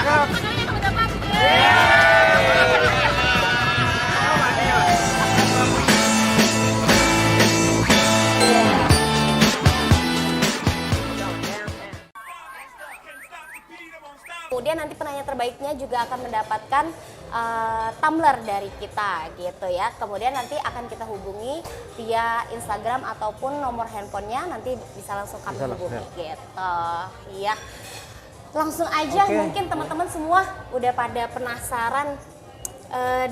Kemudian nanti penanya terbaiknya juga akan mendapatkan tumbler dari kita gitu ya. Kemudian nanti akan kita hubungi via Instagram ataupun nomor handphonenya, nanti bisa langsung kami hubungi gitu. Iya. Langsung aja mungkin teman-teman semua udah pada penasaran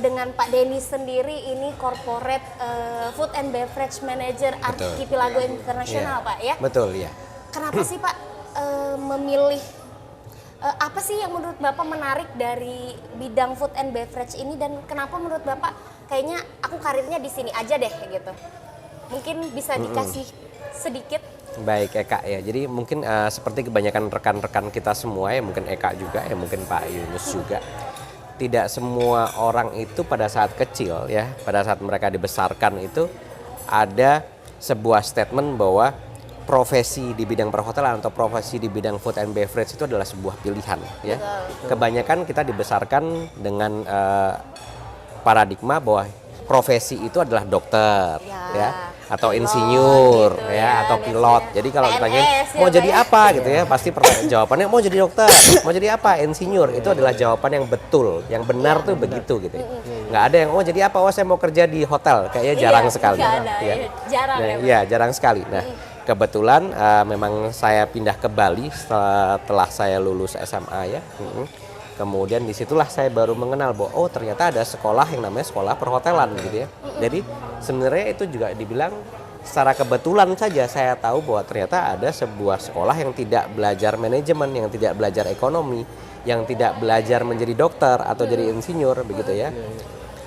dengan Pak Denny sendiri, ini corporate food and beverage manager Archipelago International Pak ya. Betul ya. Kenapa sih Pak memilih apa sih yang menurut Bapak menarik dari bidang food and beverage ini, dan kenapa menurut Bapak kayaknya aku karirnya di sini aja deh gitu? Mungkin bisa dikasih sedikit. Baik Eka ya, jadi mungkin seperti kebanyakan rekan-rekan kita semua ya, mungkin Eka juga ya, mungkin Pak Yunus juga. Tidak semua orang itu pada saat kecil ya, pada saat mereka dibesarkan itu ada sebuah statement bahwa profesi di bidang perhotelan atau profesi di bidang food and beverage itu adalah sebuah pilihan ya. Kebanyakan kita dibesarkan dengan paradigma bahwa profesi itu adalah dokter ya atau insinyur ya atau pilot. Jadi kalau ditanyain mau jadi apa gitu ya, pasti jawabannya mau jadi dokter. Mau jadi apa? Insinyur. Itu adalah jawaban yang betul, yang benar tuh begitu gitu. Nggak ada yang saya mau kerja di hotel, kayaknya jarang sekali. Jarang ya, jarang sekali. Nah, kebetulan memang saya pindah ke Bali setelah saya lulus SMA ya. Kemudian disitulah saya baru mengenal bahwa ternyata ada sekolah yang namanya sekolah perhotelan gitu ya. Jadi sebenarnya itu juga dibilang secara kebetulan saja saya tahu bahwa ternyata ada sebuah sekolah yang tidak belajar manajemen, yang tidak belajar ekonomi, yang tidak belajar menjadi dokter atau jadi insinyur begitu ya.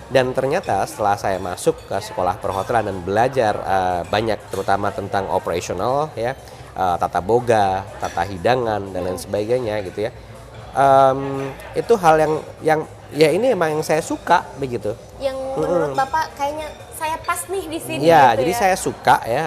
Dan ternyata setelah saya masuk ke sekolah perhotelan dan belajar banyak terutama tentang operasional ya, tata boga, tata hidangan dan lain sebagainya gitu ya. Itu hal yang ya ini emang yang saya suka begitu. Yang menurut Bapak kayaknya saya pas nih di sini. Ya, gitu jadi ya. saya suka ya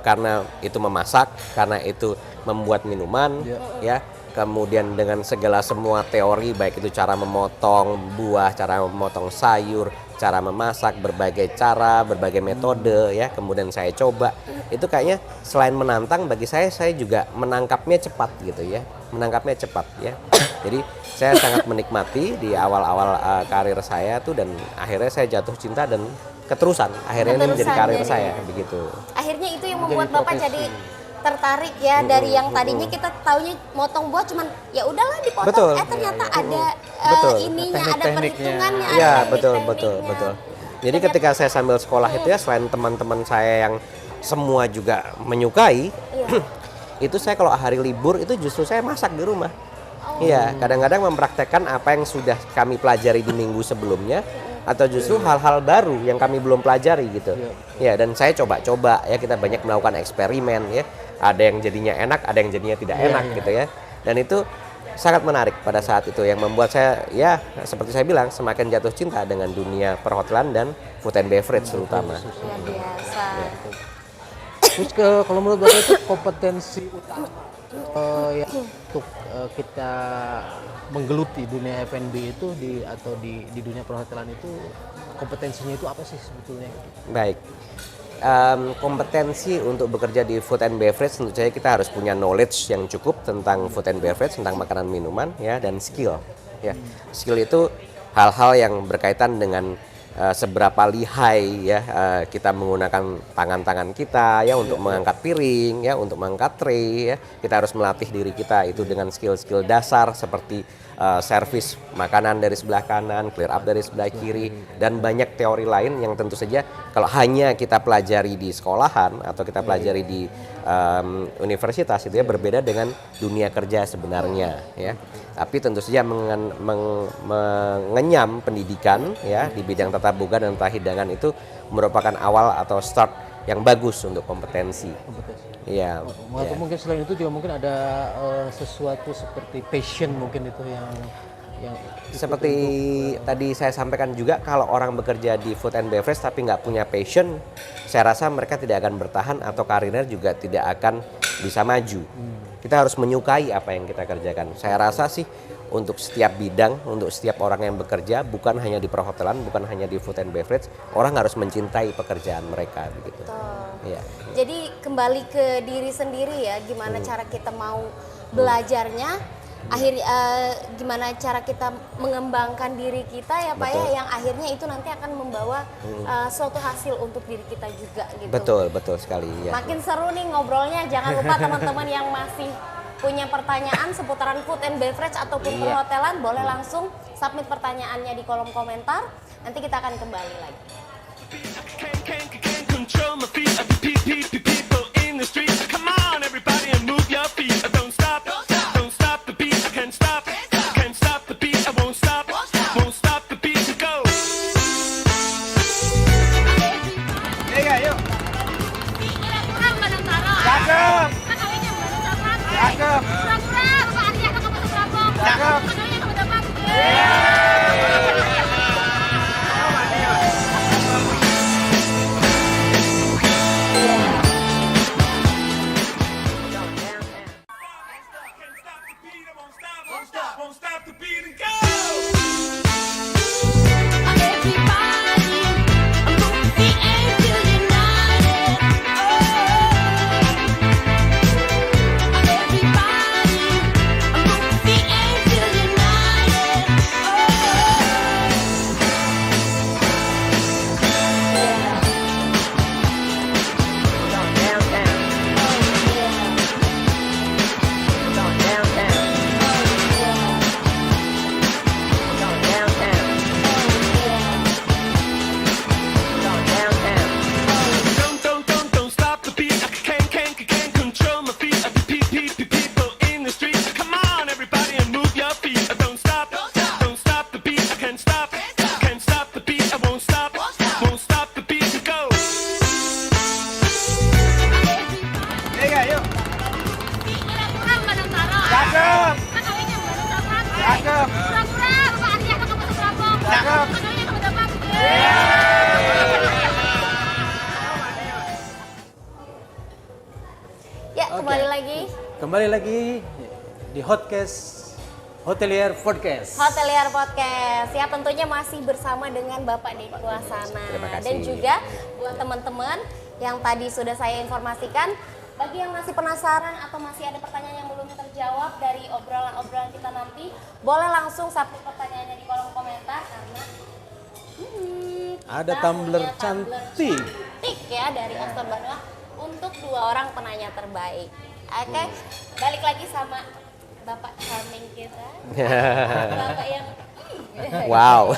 karena itu memasak, karena itu membuat minuman ya. Kemudian dengan segala semua teori, baik itu cara memotong buah, cara memotong sayur, cara memasak, berbagai cara, berbagai metode ya. Kemudian saya coba. Itu kayaknya selain menantang bagi saya juga menangkapnya cepat gitu ya. Menangkapnya cepat ya. Jadi saya sangat menikmati di awal-awal karir saya tuh, dan akhirnya saya jatuh cinta dan keterusan. Akhirnya ini menjadi karir saya begitu. Akhirnya itu yang membuat Bapak jadi tertarik ya, dari yang tadinya kita taunya motong buah cuman ya udahlah dipotong, ternyata ada ininya, ada perhitungannya, ya, ada betul. Jadi ketika saya sambil sekolah itu ya, selain teman-teman saya yang semua juga menyukai, itu saya kalau hari libur itu justru saya masak di rumah. Iya, kadang-kadang mempraktekkan apa yang sudah kami pelajari di minggu sebelumnya, atau justru hal-hal baru yang kami belum pelajari gitu. Ya, dan saya coba-coba ya, kita banyak melakukan eksperimen ya. Ada yang jadinya enak, ada yang jadinya tidak enak gitu ya. Dan itu sangat menarik pada saat itu, yang membuat saya ya seperti saya bilang semakin jatuh cinta dengan dunia perhotelan dan food and beverage terutama. Luar biasa. Terus kalau menurut Bapak itu kompetensi utama yang untuk kita menggeluti dunia F&B itu di dunia perhotelan itu, kompetensinya itu apa sih sebetulnya? Baik, kompetensi untuk bekerja di food and beverage tentu saja kita harus punya knowledge yang cukup tentang food and beverage, tentang makanan minuman ya, dan skill ya. Skill itu hal-hal yang berkaitan dengan seberapa lihai ya kita menggunakan tangan-tangan kita ya untuk mengangkat piring ya, untuk mengangkat tray ya. Kita harus melatih diri kita itu dengan skill-skill dasar seperti servis makanan dari sebelah kanan, clear up dari sebelah kiri, dan banyak teori lain yang tentu saja kalau hanya kita pelajari di sekolahan atau kita pelajari di universitas itu ya berbeda dengan dunia kerja sebenarnya ya. Tapi tentu saja mengenyam pendidikan ya di bidang tata boga dan tata hidangan itu merupakan awal atau start yang bagus untuk kompetensi. Iya. Mungkin selain itu juga mungkin ada sesuatu seperti passion mungkin itu yang yang Seperti tadi saya sampaikan juga, kalau orang bekerja di food and beverage tapi nggak punya passion, saya rasa mereka tidak akan bertahan atau karirnya juga tidak akan bisa maju. Kita harus menyukai apa yang kita kerjakan. Saya rasa sih untuk setiap bidang, untuk setiap orang yang bekerja, bukan hanya di perhotelan, bukan hanya di food and beverage, orang harus mencintai pekerjaan mereka begitu. Iya. Jadi kembali ke diri sendiri ya, gimana cara kita mau belajarnya, gimana cara kita mengembangkan diri kita ya Pak Betul. ya, yang akhirnya itu nanti akan membawa suatu hasil untuk diri kita juga gitu. Betul sekali ya. Makin seru nih ngobrolnya, jangan lupa teman-teman yang masih punya pertanyaan seputaran food and beverage ataupun Iya. perhotelan, boleh langsung submit pertanyaannya di kolom komentar, nanti kita akan kembali lagi. Can't control my feet. People in the street. Come on, everybody, and move your feet. Don't stop the beat. I can't stop the beat. I won't stop the beat to go. Won't stop the beat and go. Don't stop the beat. I can't control my feet. People in the street. Come on, everybody, and move your feet. Don't stop the beat. I can't stop the beat. I won't stop the beat to go. Ya, kembali lagi Kembali lagi di Hotcast Hotelier Podcast. Hotelier Podcast. Ya, tentunya masih bersama dengan Bapak Deddy Wasana. Terima kasih. Dan juga buat teman-teman yang tadi sudah saya informasikan, bagi yang masih penasaran atau masih ada pertanyaan yang belum terjawab dari obrolan-obrolan kita nanti, boleh langsung submit pertanyaannya di kolom komentar karena Ada kita tumbler punya tumbler cantik. cantik ya dari Aston Banua untuk 2 orang penanya terbaik. Oke, balik lagi sama Bapak charming kita. Bapak yang Wow.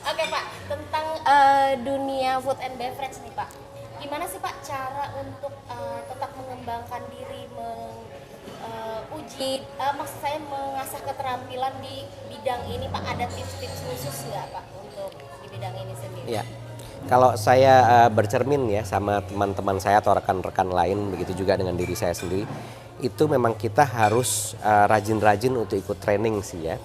Oke Pak, tentang dunia food and beverage nih Pak. Gimana sih Pak cara untuk tetap mengembangkan diri, uji, maksud saya mengasah keterampilan di bidang ini Pak? Ada tips-tips khusus nggak Pak untuk di bidang ini sendiri? Ya, kalau saya bercermin ya sama teman-teman saya atau rekan-rekan lain, begitu juga dengan diri saya sendiri, itu memang kita harus rajin-rajin untuk ikut training sih ya.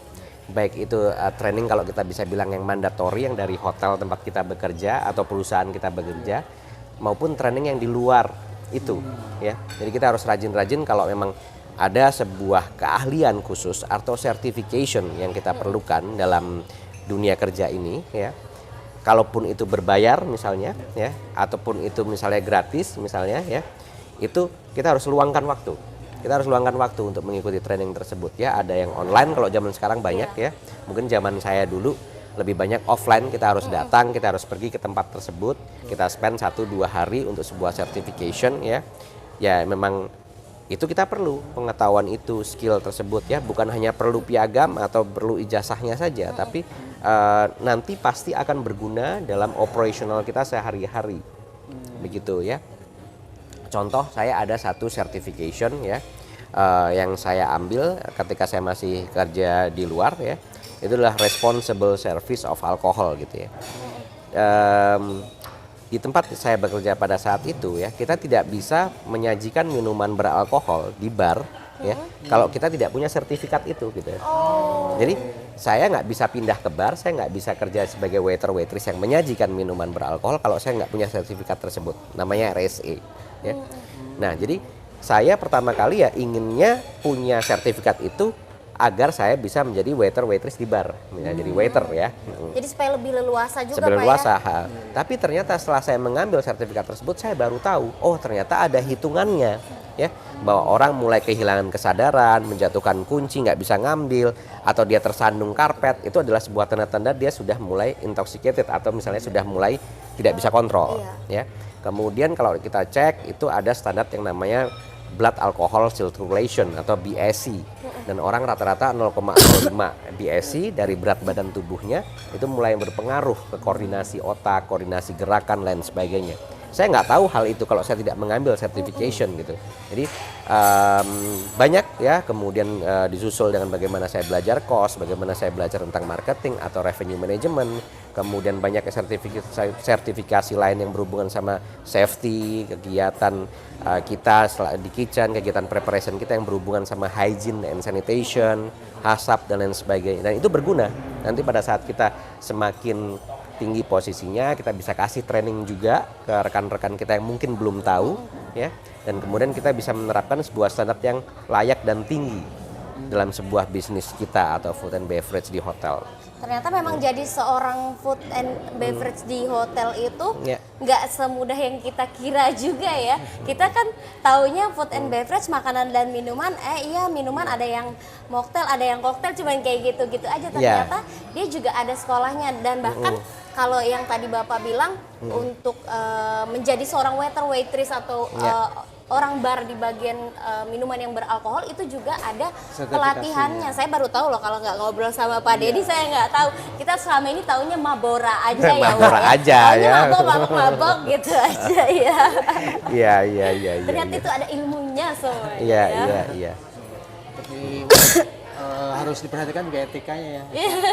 Baik itu training kalau kita bisa bilang yang mandatori, yang dari hotel tempat kita bekerja atau perusahaan kita bekerja, maupun training yang di luar itu ya. Jadi kita harus rajin-rajin kalau memang ada sebuah keahlian khusus atau certification yang kita perlukan dalam dunia kerja ini ya. Kalaupun itu berbayar misalnya ya, ataupun itu misalnya gratis misalnya ya, itu kita harus luangkan waktu. Kita harus luangkan waktu untuk mengikuti training tersebut ya. Ada yang online kalau zaman sekarang banyak ya. Mungkin zaman saya dulu lebih banyak offline, kita harus datang, kita harus pergi ke tempat tersebut, kita spend 1-2 hari untuk sebuah certification ya. Ya memang itu kita perlu pengetahuan itu, skill tersebut ya, bukan hanya perlu piagam atau perlu ijazahnya saja, tapi nanti pasti akan berguna dalam operasional kita sehari-hari. Begitu ya. Contoh saya ada satu certification ya yang saya ambil ketika saya masih kerja di luar ya. Itu adalah responsible service of alcohol gitu ya. Di tempat saya bekerja pada saat itu ya, kita tidak bisa menyajikan minuman beralkohol di bar ya kalau kita tidak punya sertifikat itu gitu. Jadi saya nggak bisa pindah ke bar, saya nggak bisa kerja sebagai waiter waitress yang menyajikan minuman beralkohol kalau saya nggak punya sertifikat tersebut, namanya RSE. Ya. Nah jadi saya pertama kali ya inginnya punya sertifikat itu agar saya bisa menjadi waiter waitress di bar, jadi waiter ya. Jadi supaya lebih leluasa juga Sebelum Pak luasa. ya. Tapi ternyata setelah saya mengambil sertifikat tersebut, saya baru tahu, oh ternyata ada hitungannya, ya, bahwa orang mulai kehilangan kesadaran, menjatuhkan kunci, nggak bisa ngambil, atau dia tersandung karpet, itu adalah sebuah tanda-tanda dia sudah mulai intoxicated atau misalnya sudah mulai tidak bisa kontrol, ya. Kemudian kalau kita cek itu ada standar yang namanya blood alcohol circulation atau BAC, dan orang rata-rata 0,05 BAC dari berat badan tubuhnya itu mulai berpengaruh ke koordinasi otak, koordinasi gerakan, lain sebagainya. Saya nggak tahu hal itu kalau saya tidak mengambil certification gitu. Jadi banyak ya, kemudian disusul dengan bagaimana saya belajar cost, bagaimana saya belajar tentang marketing atau revenue management, kemudian banyak sertifikasi lain yang berhubungan sama safety, kegiatan kita di kitchen, kegiatan preparation kita yang berhubungan sama hygiene and sanitation, HACCP dan lain sebagainya. Dan itu berguna nanti pada saat kita semakin tinggi posisinya, kita bisa kasih training juga ke rekan-rekan kita yang mungkin belum tahu, ya, dan kemudian kita bisa menerapkan sebuah standar yang layak dan tinggi dalam sebuah bisnis kita atau food and beverage di hotel. Ternyata memang jadi seorang food and beverage di hotel itu nggak semudah yang kita kira juga ya. Kita kan taunya food and beverage makanan dan minuman, iya minuman ada yang mocktail, ada yang koktail, cuman kayak gitu-gitu aja. Ternyata dia juga ada sekolahnya, dan bahkan kalau yang tadi Bapak bilang untuk menjadi seorang waiter waitress atau orang bar di bagian minuman yang beralkohol itu juga ada pelatihannya. Saya baru tahu loh, kalau nggak ngobrol sama Pak Deddy saya nggak tahu. Kita selama ini taunya Mabora aja ya, Mabora aja ya. Mabok gitu aja ya. Iya. Ternyata itu ada ilmunya semuanya. Iya. Tapi harus diperhatikan juga etikanya ya.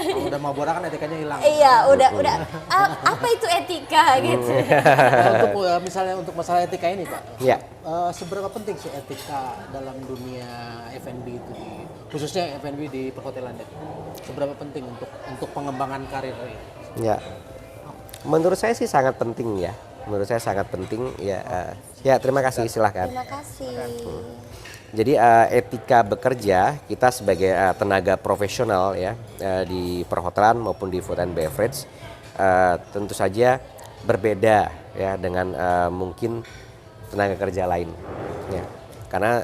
Kalau udah mabora kan etikanya hilang. Iya, udah. Apa itu etika gitu? Untuk misalnya untuk masalah etika ini Pak, seberapa penting sih etika dalam dunia F&B itu, khususnya F&B di perhotelan ya? Seberapa penting untuk pengembangan karir ini? Ya, menurut saya sih sangat penting ya. Menurut saya sangat penting ya. Ya, terima kasih, silahkan. Terima kasih. Jadi etika bekerja kita sebagai tenaga profesional ya di perhotelan maupun di food and beverage tentu saja berbeda ya dengan mungkin tenaga kerja lain ya. Karena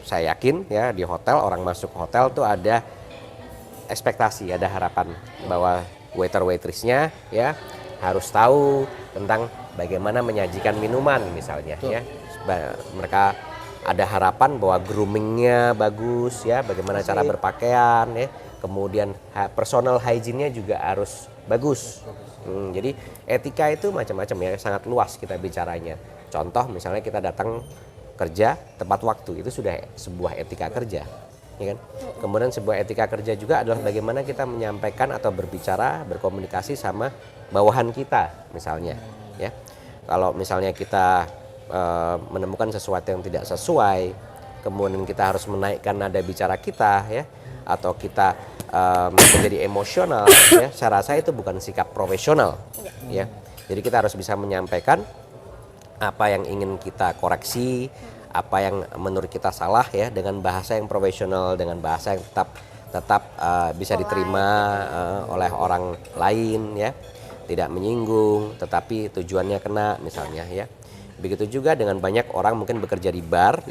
saya yakin ya di hotel, orang masuk hotel tuh ada ekspektasi, ada harapan bahwa waiter waitressnya ya harus tahu tentang bagaimana menyajikan minuman misalnya ya. Mereka ada harapan bahwa groomingnya bagus ya, bagaimana cara berpakaian ya, kemudian personal hygiene-nya juga harus bagus. Jadi etika itu macam-macam ya, sangat luas kita bicaranya. Contoh misalnya kita datang kerja tepat waktu, itu sudah sebuah etika kerja, ya kan? Kemudian sebuah etika kerja juga adalah bagaimana kita menyampaikan atau berbicara, berkomunikasi sama bawahan kita misalnya ya. Kalau misalnya kita menemukan sesuatu yang tidak sesuai, kemudian kita harus menaikkan nada bicara kita ya, atau kita menjadi emosional ya, saya rasa itu bukan sikap profesional ya. Jadi kita harus bisa menyampaikan apa yang ingin kita koreksi, apa yang menurut kita salah ya, dengan bahasa yang profesional, dengan bahasa yang tetap bisa diterima oleh orang lain ya, tidak menyinggung tetapi tujuannya kena misalnya ya. Begitu juga dengan banyak orang mungkin bekerja di bar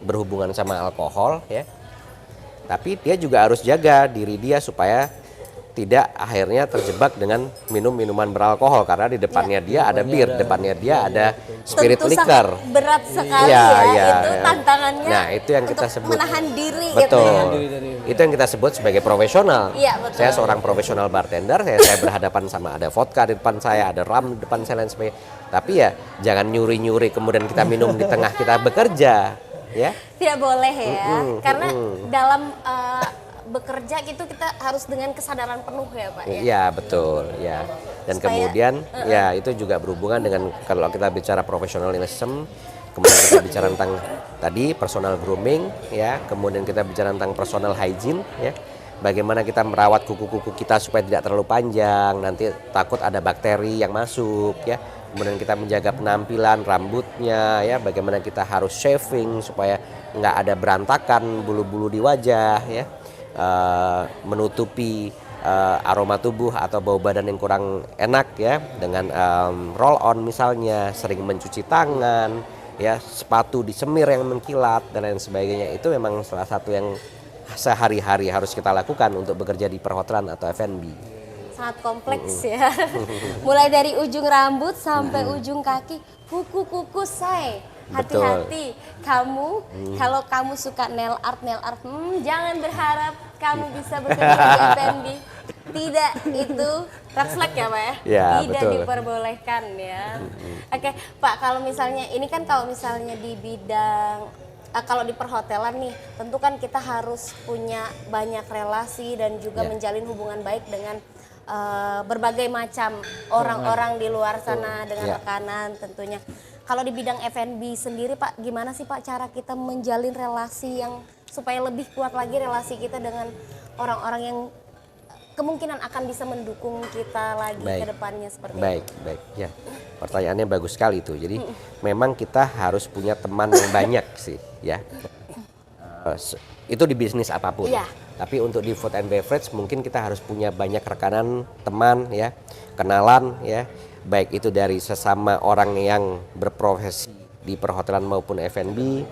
berhubungan sama alkohol ya. Tapi dia juga harus jaga diri dia supaya tidak akhirnya terjebak dengan minum minuman beralkohol, karena di depannya dia ada bir, depannya dia ada spirit liquor. Berat sekali itu tantangannya. Nah, itu yang kita sebut menahan diri betul. gitu ya. Itu yang kita sebut sebagai profesional. Iya, betul. Saya seorang profesional bartender, saya berhadapan sama ada vodka di depan saya, ada rum di depan saya, lain sebagainya. Tapi ya jangan nyuri-nyuri kemudian kita minum di tengah kita bekerja, ya. Tidak boleh ya, karena dalam bekerja gitu kita harus dengan kesadaran penuh ya Pak ya. Iya betul ya. Dan kemudian ya itu juga berhubungan dengan kalau kita bicara profesionalism, kemudian kita bicara tentang tadi personal grooming ya, kemudian kita bicara tentang personal hygiene ya. Bagaimana kita merawat kuku-kuku kita supaya tidak terlalu panjang, nanti takut ada bakteri yang masuk ya. Kemudian kita menjaga penampilan rambutnya ya, bagaimana kita harus shaving supaya nggak ada berantakan bulu-bulu di wajah ya. Menutupi aroma tubuh atau bau badan yang kurang enak ya dengan roll on misalnya, sering mencuci tangan ya, sepatu disemir yang mengkilat dan lain sebagainya. Itu memang salah satu yang sehari-hari harus kita lakukan untuk bekerja di perhotelan atau F&B. Sangat kompleks ya. Mulai dari ujung rambut sampai ujung kaki, kuku-kuku say. Hati-hati kamu, kalau kamu suka nail art, jangan berharap kamu bisa bekerja di F&B. Tidak, itu red flag ya Pak ya? Ya, Tidak betul. diperbolehkan ya. Oke Pak, kalau misalnya ini kan kalau misalnya di bidang kalau di perhotelan nih, tentu kan kita harus punya banyak relasi dan juga Ya. menjalin hubungan baik dengan berbagai macam orang-orang di luar sana dengan Ya. rekanan tentunya. Kalau di bidang F&B sendiri Pak, gimana sih Pak cara kita menjalin relasi yang supaya lebih kuat lagi relasi kita dengan orang-orang yang kemungkinan akan bisa mendukung kita lagi Baik. ke depannya seperti Baik, itu? baik. Ya, pertanyaannya bagus sekali tuh. Jadi memang kita harus punya teman yang banyak sih, ya. Itu di bisnis apapun. Iya. Tapi untuk di food and beverage mungkin kita harus punya banyak rekanan, teman, ya, kenalan, ya. Baik itu dari sesama orang yang berprofesi di perhotelan maupun F&B,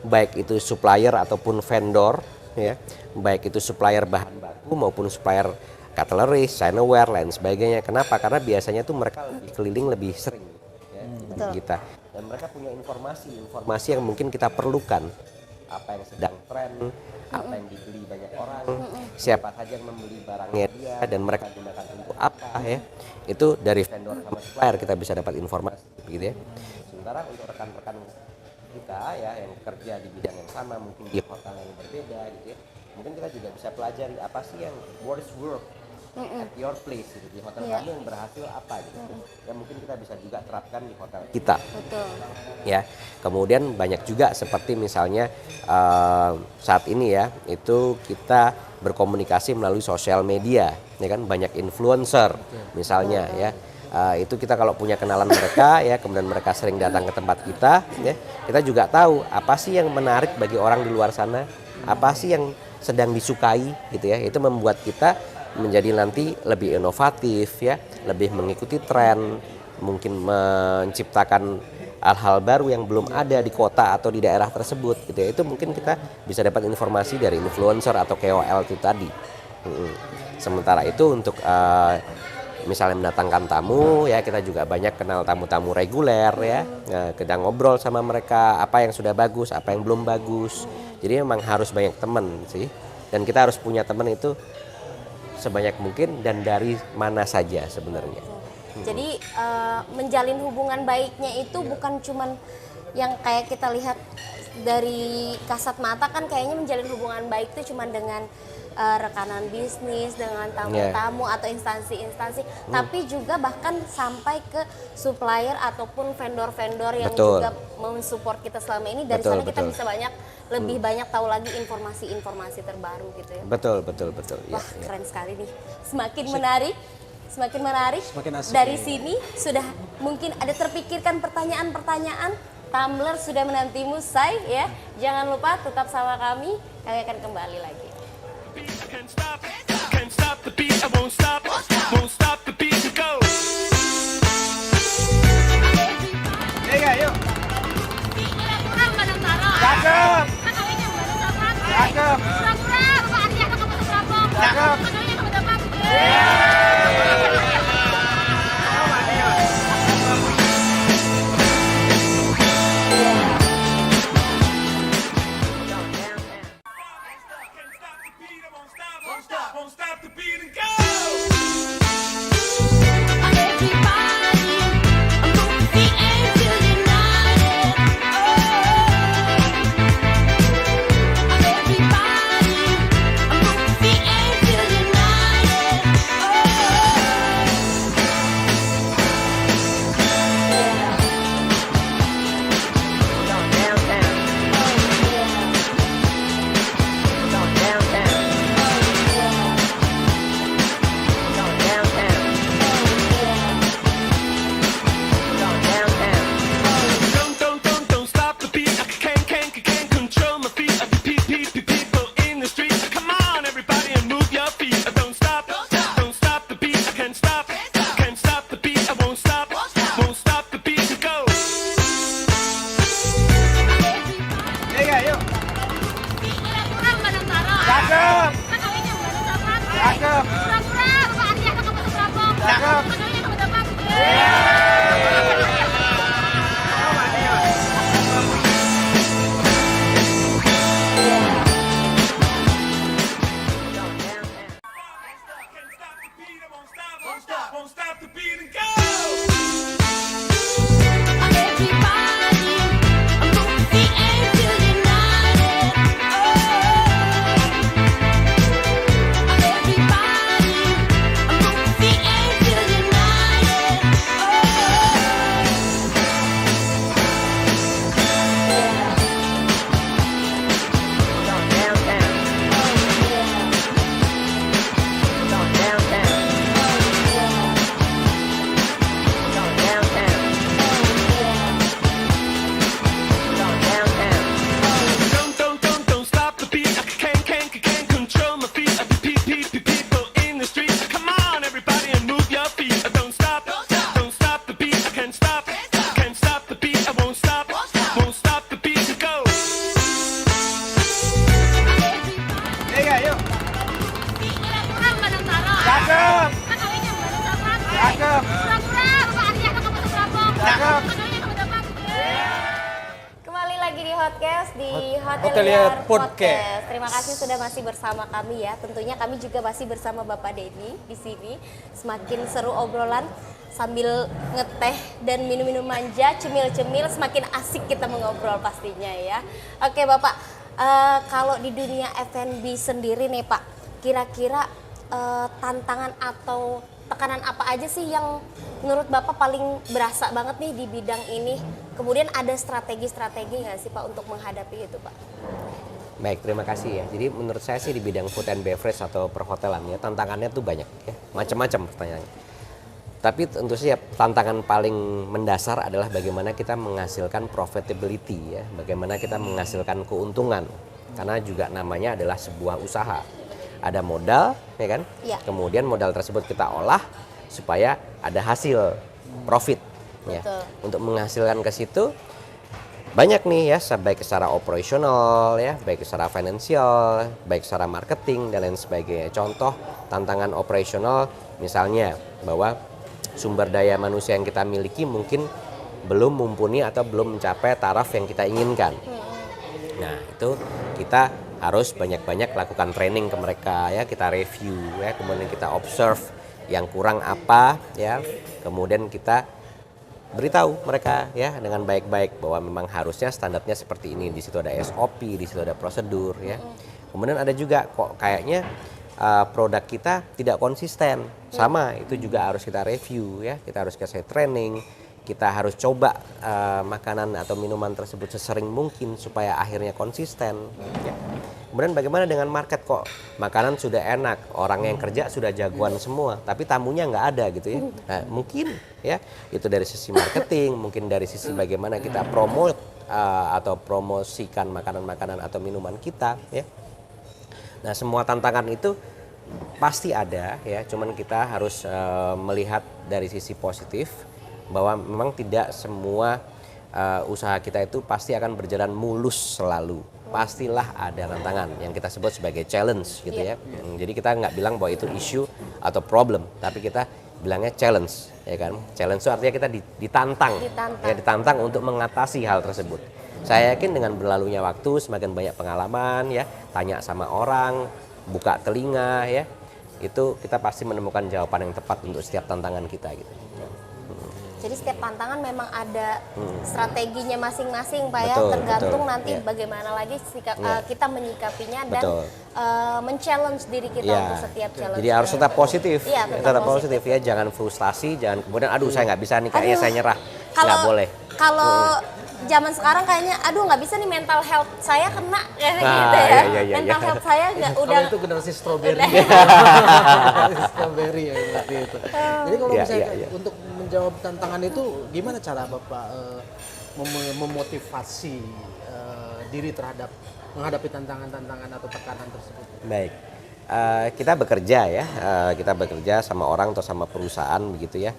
baik itu supplier ataupun vendor, ya, baik itu supplier bahan baku maupun supplier cutlery, dinnerware, lain sebagainya. Kenapa? Karena biasanya tuh mereka lebih keliling lebih sering ya, Betul. kita. Dan mereka punya informasi yang mungkin kita perlukan. Apa yang sedang tren, apa yang dibeli banyak orang, siapa saja yang membeli barangnya dia dan mereka gunakan untuk apa ya. Itu dari vendor sama supplier kita bisa dapat informasi begitu ya. Sementara untuk rekan-rekan kita ya yang kerja di bidang yang sama mungkin di hotel yang berbeda gitu ya, mungkin kita juga bisa pelajari apa sih yang worst work at your place gitu, di hotel Iya. kamu yang berhasil apa gitu, yang mungkin kita bisa juga terapkan di hotel kita Betul. ya. Kemudian banyak juga seperti misalnya saat ini ya itu kita berkomunikasi melalui sosial media ya kan, banyak influencer misalnya ya. Itu kita kalau punya kenalan mereka ya, kemudian mereka sering datang ke tempat kita ya, kita juga tahu apa sih yang menarik bagi orang di luar sana, apa sih yang sedang disukai gitu ya. Itu membuat kita menjadi nanti lebih inovatif ya, lebih mengikuti tren, mungkin menciptakan hal-hal baru yang belum ada di kota atau di daerah tersebut gitu ya. Itu mungkin kita bisa dapat informasi dari influencer atau KOL itu tadi. Sementara itu untuk misalnya mendatangkan tamu ya, kita juga banyak kenal tamu-tamu reguler ya, kita ngobrol sama mereka apa yang sudah bagus, apa yang belum bagus. Jadi memang harus banyak teman sih, dan kita harus punya teman itu sebanyak mungkin dan dari mana saja sebenarnya. Jadi menjalin hubungan baiknya itu bukan cuman yang kayak kita lihat dari kasat mata kan, kayaknya menjalin hubungan baik itu cuman dengan rekanan bisnis, dengan tamu-tamu atau instansi-instansi, tapi juga bahkan sampai ke supplier ataupun vendor-vendor yang Betul. juga mensupport kita selama ini. Dari Betul, sana kita betul. bisa lebih banyak tahu lagi informasi-informasi terbaru gitu ya. Betul. Ya, Wah, keren sekali nih. Semakin menarik. Semakin asik. Dari sini sudah mungkin ada terpikirkan pertanyaan-pertanyaan. Tumbler sudah menantimu, say ya. Jangan lupa tetap sama kami akan kembali lagi. I can't stop the beat, I won't stop the beat to go. Kurang Bandung Taro. Cakep. Kakaknya baru dapat. Cakep. Pura-pura, Bapak Andi akan kamu serabong. Cakep. Kakaknya kamu dapat. Won't stop the beat and go. di Hotelier Hotelier Podcast. Podcast. Terima kasih sudah masih bersama kami ya. Tentunya kami juga masih bersama Bapak Denny di sini. Semakin seru obrolan sambil ngeteh dan minum-minum manja, cemil-cemil, semakin asik kita mengobrol pastinya ya. Oke Bapak, kalau di dunia F&B sendiri nih Pak, kira-kira tantangan atau tekanan apa aja sih yang menurut Bapak paling berasa banget nih di bidang ini? Kemudian ada strategi-strategi nggak sih Pak untuk menghadapi itu Pak? Baik, terima kasih ya. Jadi menurut saya sih di bidang food and beverage atau perhotelan ya, tantangannya tuh banyak ya, macam-macam pertanyaannya. Tapi tentu saja tantangan paling mendasar adalah bagaimana kita menghasilkan profitability ya, bagaimana kita menghasilkan keuntungan. Karena juga namanya adalah sebuah usaha. Ada modal, ya kan? Iya. Kemudian modal tersebut kita olah supaya ada hasil profit. Ya. Betul. Untuk menghasilkan ke situ banyak nih ya, baik secara operasional ya, baik secara finansial, baik secara marketing dan lain sebagainya. Contoh tantangan operasional misalnya bahwa sumber daya manusia yang kita miliki mungkin belum mumpuni atau belum mencapai taraf yang kita inginkan. Nah, itu kita harus banyak-banyak lakukan training ke mereka ya, kita review ya, kemudian kita observe yang kurang apa ya, kemudian kita beritahu mereka ya dengan baik-baik bahwa memang harusnya standarnya seperti ini, di situ ada SOP, di situ ada prosedur ya. Kemudian ada juga kok kayaknya produk kita tidak konsisten, sama itu juga harus kita review ya, kita harus kasih training. Kita harus coba makanan atau minuman tersebut sesering mungkin supaya akhirnya konsisten. Ya. Kemudian bagaimana dengan market, kok makanan sudah enak, orang yang kerja sudah jagoan semua, tapi tamunya nggak ada gitu ya. Nah, mungkin ya itu dari sisi marketing, mungkin dari sisi bagaimana kita promote atau promosikan makanan-makanan atau minuman kita ya. Nah, semua tantangan itu pasti ada ya, cuman kita harus melihat dari sisi positif bahwa memang tidak semua usaha kita itu pasti akan berjalan mulus selalu. Pastilah ada tantangan yang kita sebut sebagai challenge gitu ya. Jadi kita nggak bilang bahwa itu issue atau problem, tapi kita bilangnya challenge ya kan. Challenge itu artinya kita ditantang. Ya, ditantang untuk mengatasi hal tersebut. Saya yakin dengan berlalunya waktu, semakin banyak pengalaman ya, tanya sama orang, buka telinga ya, itu kita pasti menemukan jawaban yang tepat untuk setiap tantangan kita gitu. Jadi setiap tantangan memang ada strateginya masing-masing Pak ya, Betul, tergantung betul. nanti Iya. bagaimana lagi Iya. kita menyikapinya dan Betul. men-challenge diri kita Iya. untuk setiap challenge. Jadi harus tetap positif, Iya, tetap positif ya, jangan frustasi, jangan kemudian aduh saya nggak bisa nih, kayaknya Aduh, saya nyerah, nggak Kalau boleh. Kalau zaman sekarang kayaknya aduh nggak bisa nih, mental health saya kena kayak Ah, gitu ya. iya, Mental health saya nggak Kalau udah itu generasi strawberry. Strawberry ya seperti itu. Jadi kalau Iya, misalnya iya. untuk menjawab tantangan itu gimana cara Bapak memotivasi diri terhadap menghadapi tantangan-tantangan atau tekanan tersebut? Baik, kita bekerja ya, kita bekerja sama orang atau sama perusahaan begitu ya.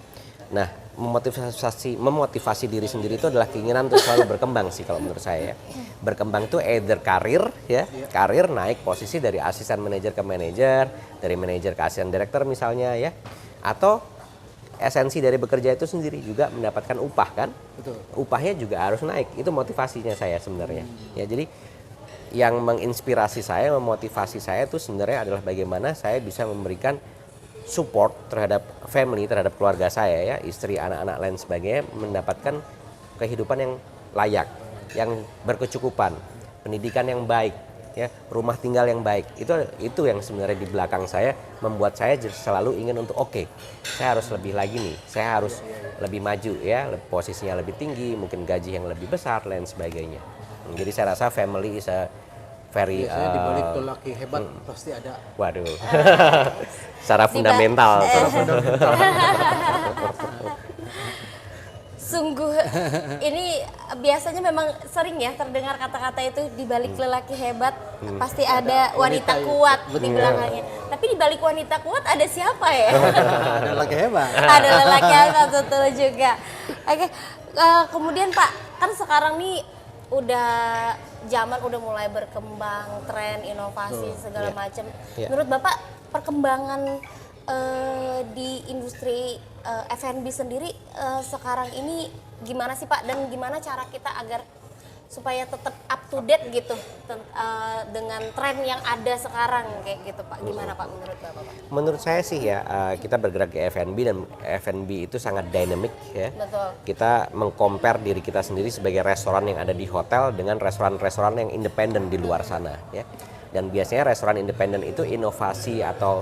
Nah, memotivasi diri sendiri itu adalah keinginan untuk selalu berkembang sih kalau menurut saya ya. Berkembang itu either karir ya, karir naik posisi dari asisten manajer ke manajer, dari manajer ke asisten direktur misalnya ya, atau esensi dari bekerja itu sendiri juga mendapatkan upah kan. Betul. Upahnya juga harus naik, itu motivasinya saya sebenarnya ya. Jadi yang menginspirasi saya, memotivasi saya itu sebenarnya adalah bagaimana saya bisa memberikan support terhadap family, terhadap keluarga saya ya, istri, anak-anak lain sebagainya, mendapatkan kehidupan yang layak, yang berkecukupan, pendidikan yang baik ya, rumah tinggal yang baik. Itu yang sebenarnya di belakang saya membuat saya selalu ingin untuk oke, saya harus lebih lagi nih, saya harus lebih maju ya, posisinya lebih tinggi, mungkin gaji yang lebih besar lain sebagainya. Jadi saya rasa family is a very Biasanya di balik lelaki hebat pasti ada. waduh. Secara fundamental. sungguh ini biasanya memang sering ya terdengar kata-kata itu, di balik lelaki hebat pasti ada wanita kuat di belakangnya. Tapi di balik wanita kuat ada siapa ya? Ada lelaki hebat. Ada lelaki hebat, betul juga. Oke, kemudian Pak, kan sekarang nih udah zaman udah mulai berkembang, tren, inovasi segala Iya. macam. Iya. Menurut Bapak perkembangan di industri F&B sendiri sekarang ini gimana sih Pak, dan gimana cara kita agar supaya tetap up to date gitu dengan tren yang ada sekarang kayak gitu Pak? Gimana Pak menurut Bapak Pak? Menurut saya sih ya, kita bergerak di F&B dan F&B itu sangat dynamic ya. Betul. Kita meng-compare diri kita sendiri sebagai restoran yang ada di hotel dengan restoran-restoran yang independen di luar sana ya. Dan biasanya restoran independen itu inovasi atau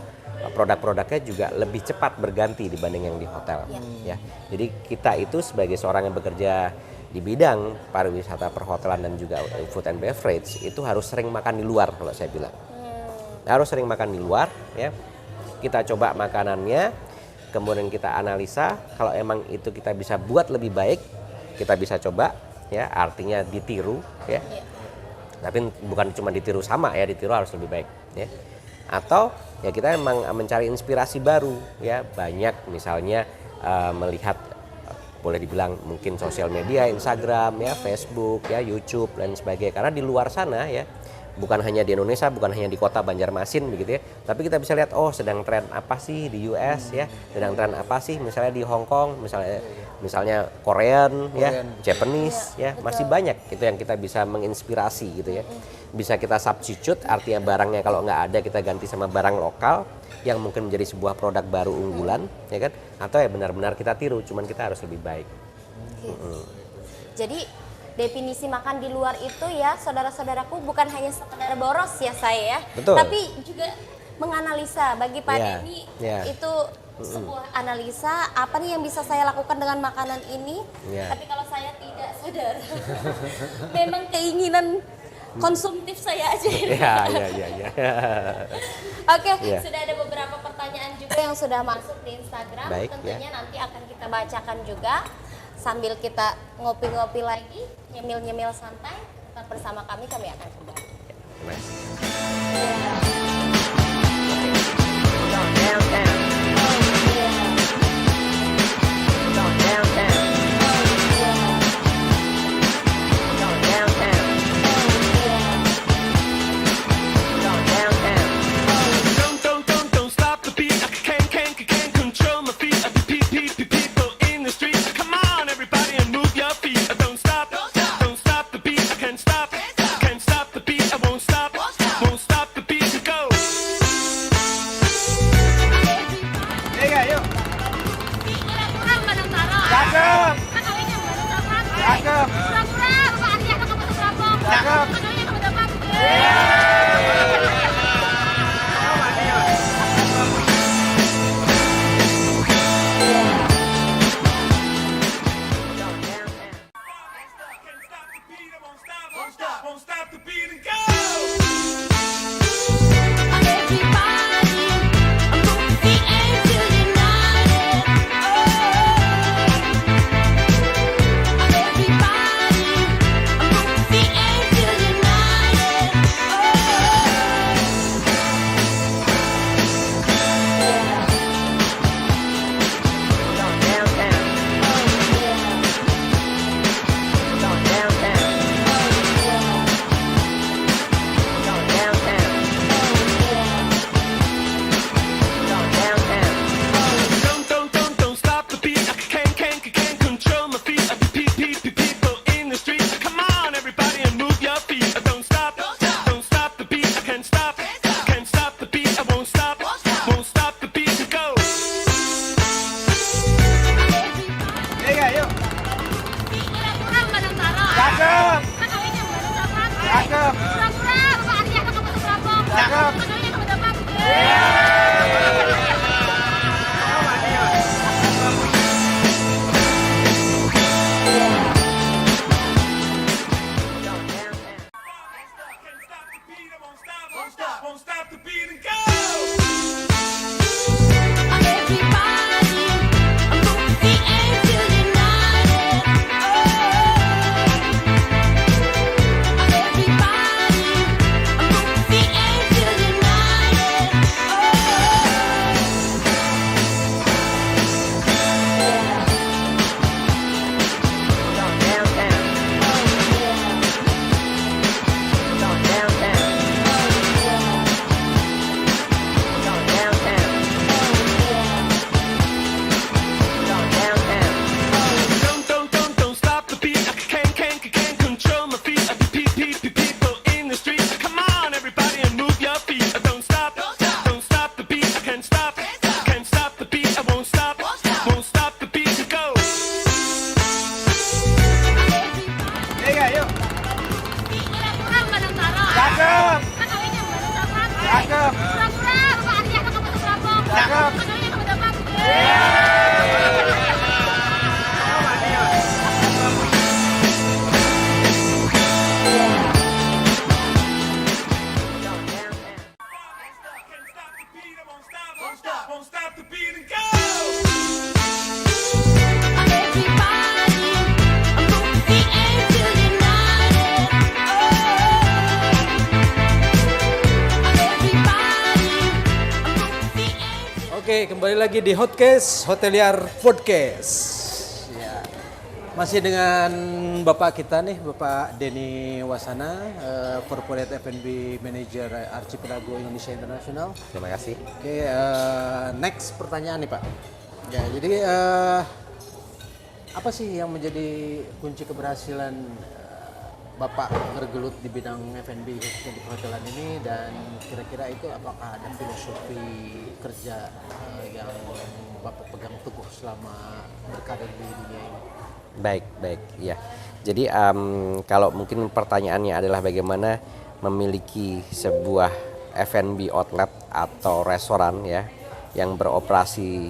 produk-produknya juga lebih cepat berganti dibanding yang di hotel ya. Jadi kita itu sebagai seorang yang bekerja di bidang pariwisata, perhotelan dan juga food and beverage itu harus sering makan di luar kalau saya bilang. Harus sering makan di luar ya. Kita coba makanannya, kemudian kita analisa kalau emang itu kita bisa buat lebih baik, kita bisa coba ya, artinya ditiru ya. Tapi bukan cuma ditiru sama ya, ditiru harus lebih baik ya. Atau ya kita emang mencari inspirasi baru ya, banyak misalnya melihat boleh dibilang mungkin sosial media, Instagram ya, Facebook ya, YouTube dan sebagainya. Karena di luar sana ya, bukan hanya di Indonesia, bukan hanya di kota Banjarmasin begitu ya, tapi kita bisa lihat oh sedang tren apa sih di US ya, sedang tren apa sih misalnya di Hong Kong, misalnya Korean ya, Japanese ya, masih banyak itu yang kita bisa menginspirasi gitu ya. Bisa kita substitute, artinya barangnya kalau nggak ada kita ganti sama barang lokal yang mungkin menjadi sebuah produk baru unggulan ya kan, atau ya benar-benar kita tiru, cuman kita harus lebih baik. Jadi definisi makan di luar itu ya saudara-saudaraku bukan hanya sekedar boros ya saya ya, Betul. tapi juga menganalisa. Bagi Pak Iya, Denny iya. itu sebuah analisa apa nih yang bisa saya lakukan dengan makanan ini. Iya. Tapi kalau saya tidak sadar, memang keinginan konsumtif saya aja. Iya. Oke, Iya. sudah ada beberapa pertanyaan juga yang sudah masuk di Instagram. Baik, Tentunya nanti akan kita bacakan juga sambil kita ngopi-ngopi lagi, nyemil-nyemil santai. Tetap bersama kami akan kembali. Don't stop the beat. I can't control my feet. People in the street. Come on, everybody, and move your feet. Don't stop the beat. I can't stop the beat. I won't stop the beat. Go. Kurang-kurang Bandung Taro. Cakep. Kakaknya Bandung dapat. Cakep. Pura-pura Bapak Arya ke Kabupaten Serapong. Cakep. Kakaknya kamu dapat. Won't stop the beat and go. Everybody, move feet until united. Everybody, move feet until united. Pegawainya kamu dapat. Won't stop the beat and go. Everybody, move the angel united. Everybody, move the angel. Oke, kembali lagi di Hotcast Hotelier Podcast. Ya. Masih dengan Bapak kita nih, Bapak Denny Wasana, Corporate F&B Manager Archipelago Indonesia International. Terima kasih. Oke, next pertanyaan nih Pak. Ya, jadi apa sih yang menjadi kunci keberhasilan Bapak bergelut di bidang F&B khususnya di perhotelan ini, dan kira-kira itu apakah ada filosofi kerja yang Bapak pegang teguh selama berkarir di dunia ini? Baik, ya. Jadi kalau mungkin pertanyaannya adalah bagaimana memiliki sebuah F&B outlet atau restoran ya yang beroperasi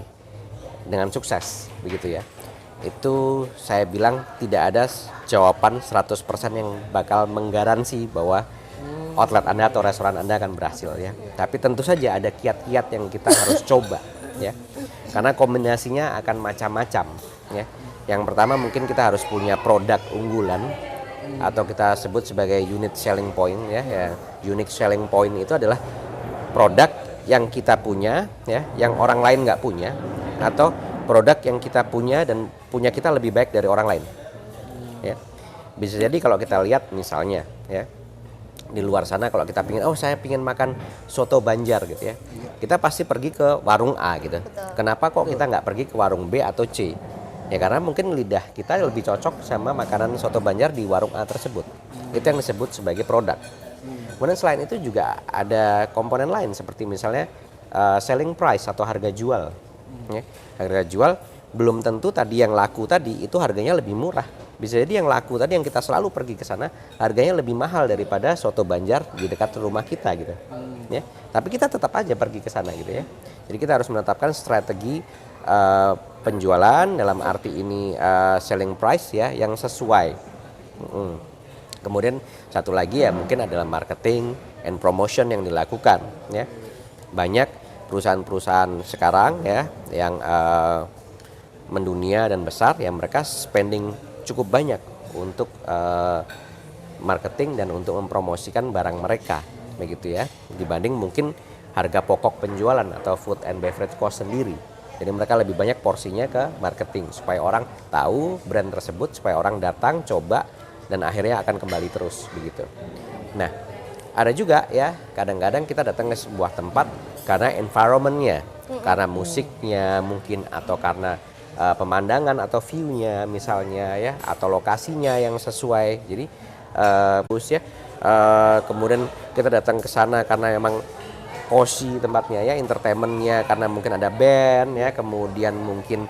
dengan sukses, begitu ya. Itu saya bilang tidak ada jawaban 100% yang bakal menggaransi bahwa outlet Anda atau restoran Anda akan berhasil ya. Tapi tentu saja ada kiat-kiat yang kita harus coba ya. Karena kombinasinya akan macam-macam ya. Yang pertama mungkin kita harus punya produk unggulan atau kita sebut sebagai unit selling point ya. Unique selling point itu adalah produk yang kita punya ya, yang orang lain nggak punya, atau produk yang kita punya dan punya kita lebih baik dari orang lain. Ya. Bisa jadi kalau kita lihat misalnya ya, di luar sana kalau kita pingin, saya pingin makan soto Banjar gitu ya, kita pasti pergi ke warung A gitu. Kenapa kok kita nggak pergi ke warung B atau C? Ya karena mungkin lidah kita lebih cocok sama makanan soto Banjar di warung A tersebut. Itu yang disebut sebagai produk. Kemudian selain itu juga ada komponen lain seperti misalnya selling price atau harga jual. Ya, harga jual belum tentu tadi yang laku tadi itu harganya lebih murah. Bisa jadi yang laku tadi yang kita selalu pergi ke sana harganya lebih mahal daripada soto Banjar di dekat rumah kita gitu. Ya, tapi kita tetap aja pergi ke sana gitu ya. Jadi kita harus menetapkan strategi penjualan dalam arti ini selling price ya yang sesuai. Kemudian satu lagi ya mungkin adalah marketing and promotion yang dilakukan ya. Banyak perusahaan-perusahaan sekarang ya yang mendunia dan besar ya, mereka spending cukup banyak untuk marketing dan untuk mempromosikan barang mereka begitu ya, dibanding mungkin harga pokok penjualan atau food and beverage cost sendiri. Jadi mereka lebih banyak porsinya ke marketing supaya orang tahu brand tersebut, supaya orang datang coba dan akhirnya akan kembali terus begitu. Nah, ada juga ya kadang-kadang kita datang ke sebuah tempat karena environment-nya, karena musiknya mungkin, atau karena pemandangan atau view-nya misalnya ya, atau lokasinya yang sesuai. Jadi ya. Kemudian kita datang ke sana karena memang cozy tempatnya ya, entertainment-nya karena mungkin ada band ya, kemudian mungkin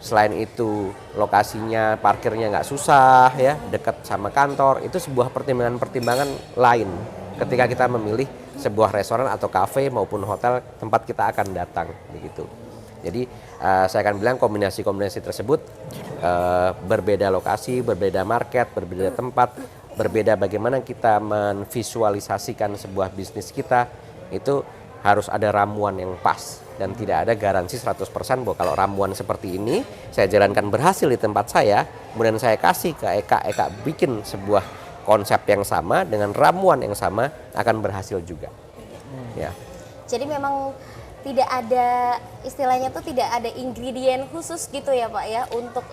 selain itu lokasinya, parkirnya nggak susah ya, dekat sama kantor. Itu sebuah pertimbangan-pertimbangan lain ketika kita memilih sebuah restoran atau kafe maupun hotel tempat kita akan datang begitu. Jadi saya akan bilang kombinasi-kombinasi tersebut berbeda lokasi, berbeda market, berbeda tempat, berbeda bagaimana kita menvisualisasikan sebuah bisnis kita, itu harus ada ramuan yang pas dan tidak ada garansi 100% bahwa kalau ramuan seperti ini saya jalankan berhasil di tempat saya, kemudian saya kasih ke Eka bikin sebuah konsep yang sama dengan ramuan yang sama akan berhasil juga. Ya. Jadi memang tidak ada, istilahnya tuh tidak ada ingredient khusus gitu ya Pak ya untuk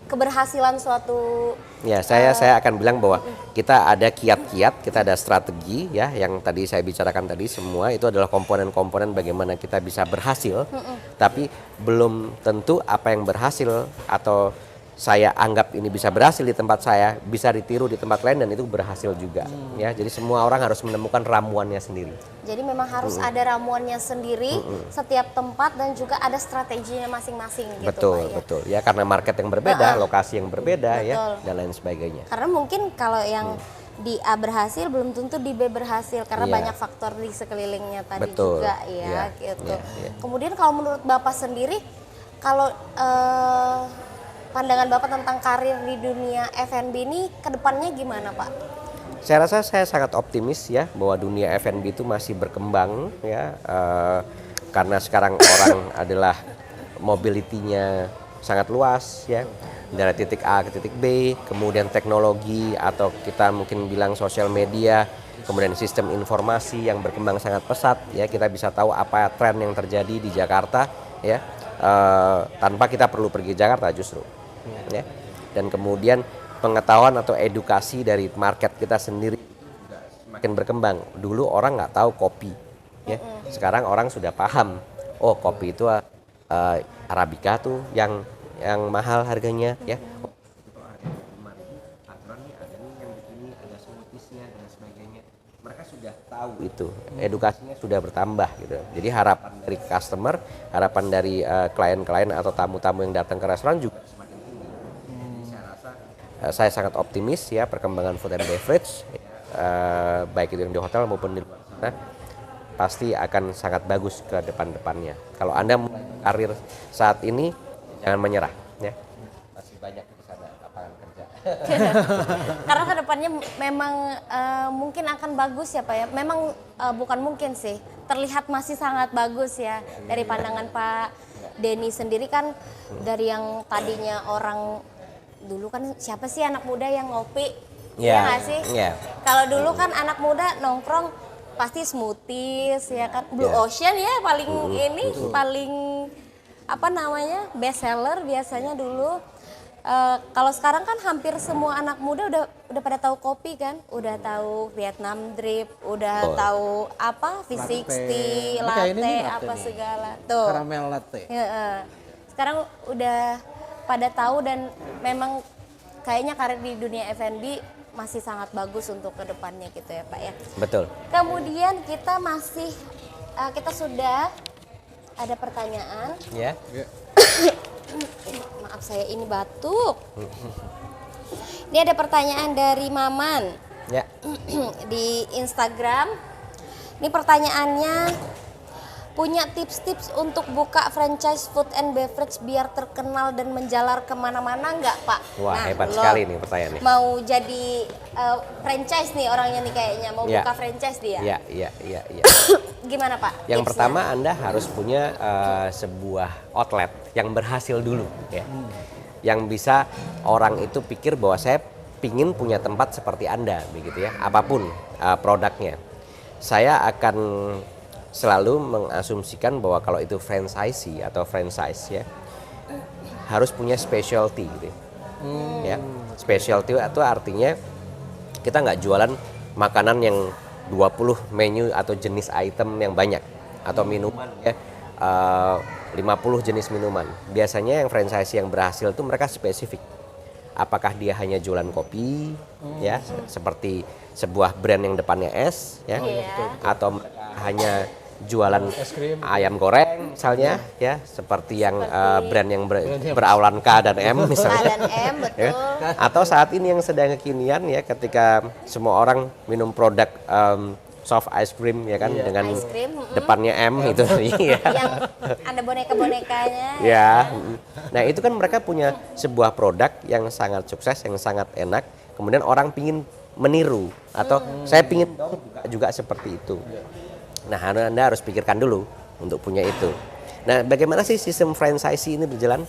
keberhasilan suatu. Ya, saya akan bilang bahwa kita ada kiat-kiat, kita ada strategi ya, yang tadi saya bicarakan tadi semua itu adalah komponen-komponen bagaimana kita bisa berhasil. Tapi belum tentu apa yang berhasil atau saya anggap ini bisa berhasil di tempat saya bisa ditiru di tempat lain dan itu berhasil juga ya. Jadi semua orang harus menemukan ramuannya sendiri. Jadi memang harus ada ramuannya sendiri setiap tempat dan juga ada strateginya masing-masing gitu Betul, Pak ya. betul. Ya karena market yang berbeda, lokasi yang berbeda ya, dan lain sebagainya. Karena mungkin kalau yang di A berhasil belum tentu di B berhasil karena Iya. banyak faktor di sekelilingnya tadi Betul. juga Iya, ya gitu. iya. Kemudian kalau menurut Bapak sendiri, kalau pandangan Bapak tentang karir di dunia F&B ini kedepannya gimana Pak? Saya rasa saya sangat optimis ya bahwa dunia F&B itu masih berkembang ya, karena sekarang orang adalah mobility-nya sangat luas ya, dari titik A ke titik B, kemudian teknologi atau kita mungkin bilang sosial media, kemudian sistem informasi yang berkembang sangat pesat ya, kita bisa tahu apa tren yang terjadi di Jakarta ya, tanpa kita perlu pergi Jakarta justru ya. Dan kemudian pengetahuan atau edukasi dari market kita sendiri juga semakin berkembang. Dulu orang nggak tahu kopi, ya. Sekarang orang sudah paham. Oh, kopi itu Arabica tuh yang mahal harganya, ya. Aturannya ada nih yang begini, ada smoothiesnya dan sebagainya. Mereka sudah tahu itu, edukasinya sudah bertambah gitu. Jadi harapan dari customer, harapan dari klien-klien atau tamu-tamu yang datang ke restoran juga semakin tinggi. Jadi saya rasa saya sangat optimis ya perkembangan food and beverage, baik itu yang di hotel maupun di luar sana, pasti akan sangat bagus ke depan-depannya. Kalau Anda mulai karir saat ini, jangan menyerah ya. Masih banyak di sana lapangan kerja. Karena kedepannya memang mungkin akan bagus ya Pak ya. Memang bukan mungkin sih, terlihat masih sangat bagus ya dari pandangan Pak Denny sendiri kan, dari yang tadinya orang dulu kan siapa sih anak muda yang ngopi, Iya, ya nggak sih? iya. Kalau dulu kan anak muda nongkrong pasti smoothies ya kan, Blue Iya. Ocean ya paling ini paling apa namanya best seller biasanya dulu. Kalau sekarang kan hampir semua anak muda udah pada tahu kopi kan, udah tahu Vietnam Drip, udah Betul. tahu apa V60, Ini kayak latte, ini nih, latte apa nih. segala tuh. Caramel latte. Sekarang udah pada tahu dan memang kayaknya karir di dunia F&B masih sangat bagus untuk kedepannya gitu ya Pak ya. Betul. Kemudian kita masih kita sudah ada pertanyaan. Ya. Maaf saya ini batuk. Ini ada pertanyaan dari Maman Ya. di Instagram. Ini pertanyaannya, punya tips-tips untuk buka franchise food and beverage biar terkenal dan menjalar kemana-mana nggak Pak? Wah, hebat lo sekali nih pertanyaannya. Mau jadi franchise nih orangnya nih kayaknya, mau Ya. buka franchise dia. Iya. Gimana Pak? Yang tipsnya? pertama Anda harus punya sebuah outlet yang berhasil dulu ya. Yang bisa orang itu pikir bahwa saya pingin punya tempat seperti Anda begitu ya. Apapun produknya. Saya akan selalu mengasumsikan bahwa kalau itu franchisee atau franchise ya, harus punya specialty gitu. Ya. Specialty itu artinya kita nggak jualan makanan yang 20 menu atau jenis item yang banyak atau minuman ya, 50 jenis minuman. Biasanya yang franchise yang berhasil itu mereka spesifik. Apakah dia hanya jualan kopi ya, seperti sebuah brand yang depannya S ya, atau mereka hanya jualan ayam goreng misalnya ya, seperti yang brand yang berawalan K dan M misalnya. K dan M, betul. Ya. Atau saat ini yang sedang kekinian ya, ketika semua orang minum produk soft ice cream ya kan, dengan Ice cream, depannya M itu ya. Yang ada boneka-bonekanya. Ya. Nah, itu kan mereka punya sebuah produk yang sangat sukses, yang sangat enak. Kemudian orang pingin meniru atau saya pingin dong juga seperti itu. Nah, Anda harus pikirkan dulu untuk punya itu. Nah, bagaimana sih sistem franchisee ini berjalan?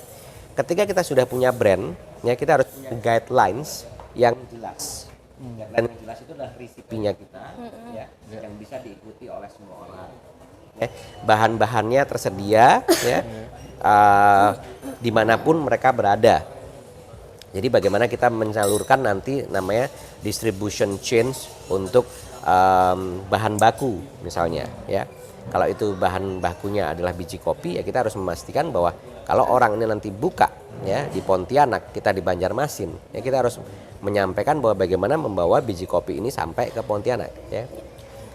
Ketika kita sudah punya brand, ya kita harus punya guidelines yang jelas. Guidelines yang jelas itu adalah resipinya kita, ya, yang bisa diikuti oleh semua orang. Bahan-bahannya tersedia, ya, dimanapun mereka berada. Jadi bagaimana kita menyalurkan nanti namanya distribution chains untuk bahan baku misalnya ya. Kalau itu bahan bakunya adalah biji kopi ya, kita harus memastikan bahwa kalau orang ini nanti buka ya di Pontianak, kita di Banjarmasin ya, kita harus menyampaikan bahwa bagaimana membawa biji kopi ini sampai ke Pontianak ya.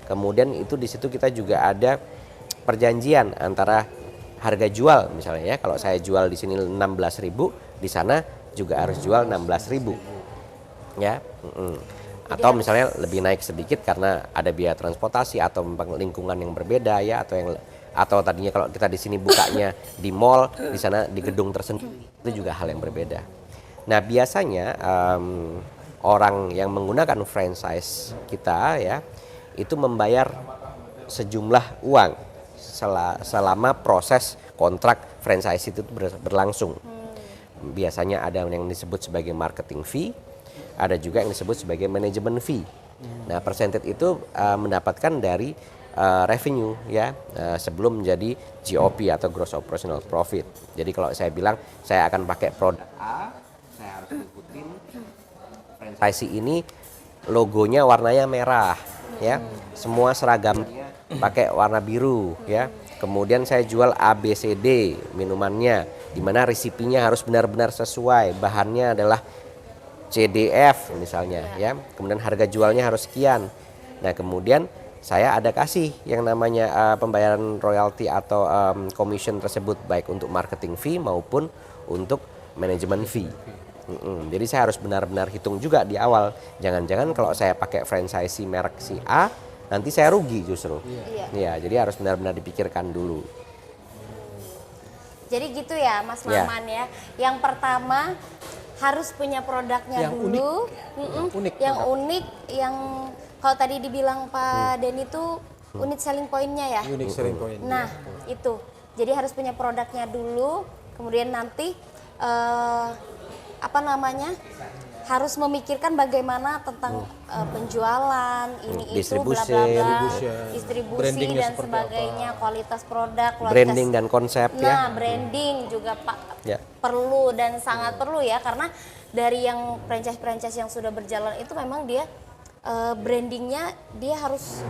Kemudian itu di situ kita juga ada perjanjian antara harga jual misalnya ya. Kalau saya jual di sini 16.000, di sana juga harus jual 16.000 ya. Atau misalnya lebih naik sedikit karena ada biaya transportasi atau memang lingkungan yang berbeda ya, atau tadinya kalau kita di sini bukanya di mall, di sana di gedung tersendiri, itu juga hal yang berbeda. Nah biasanya orang yang menggunakan franchise kita ya itu membayar sejumlah uang selama proses kontrak franchise itu berlangsung. Biasanya ada yang disebut sebagai marketing fee, ada juga yang disebut sebagai manajemen fee. Nah, percentage itu mendapatkan dari revenue ya sebelum menjadi GOP atau gross operational profit. Jadi kalau saya bilang saya akan pakai produk A, saya harus ikutin franchise ini logonya warnanya merah ya. Semua seragamnya pakai warna biru ya. Kemudian saya jual ABCD minumannya, di mana resipinya harus benar-benar sesuai, bahannya adalah CDF misalnya ya. Kemudian harga jualnya harus sekian. Nah, kemudian saya ada kasih yang namanya pembayaran royalti atau commission tersebut baik untuk marketing fee maupun untuk manajemen fee. Jadi saya harus benar-benar hitung juga di awal. Jangan-jangan kalau saya pakai franchise merek si A, nanti saya rugi justru. Iya, jadi harus benar-benar dipikirkan dulu. Jadi gitu ya Mas Maman ya. Yang pertama harus punya produknya Yang dulu. Unik Yang produk. unik, yang kalau tadi dibilang Pak Denny itu unit selling point-nya ya. Unique selling point. Nah, itu. Jadi harus punya produknya dulu, kemudian nanti harus memikirkan bagaimana tentang penjualan, ini itu bla Distribusi. bla bla, Distribution. distribusi Brandingnya dan seperti sebagainya, kualitas produk, kualitas Branding dan konsep ya. Nah, branding juga Ya. perlu dan sangat perlu ya, karena dari yang franchise-franchise yang sudah berjalan itu memang dia brandingnya dia harus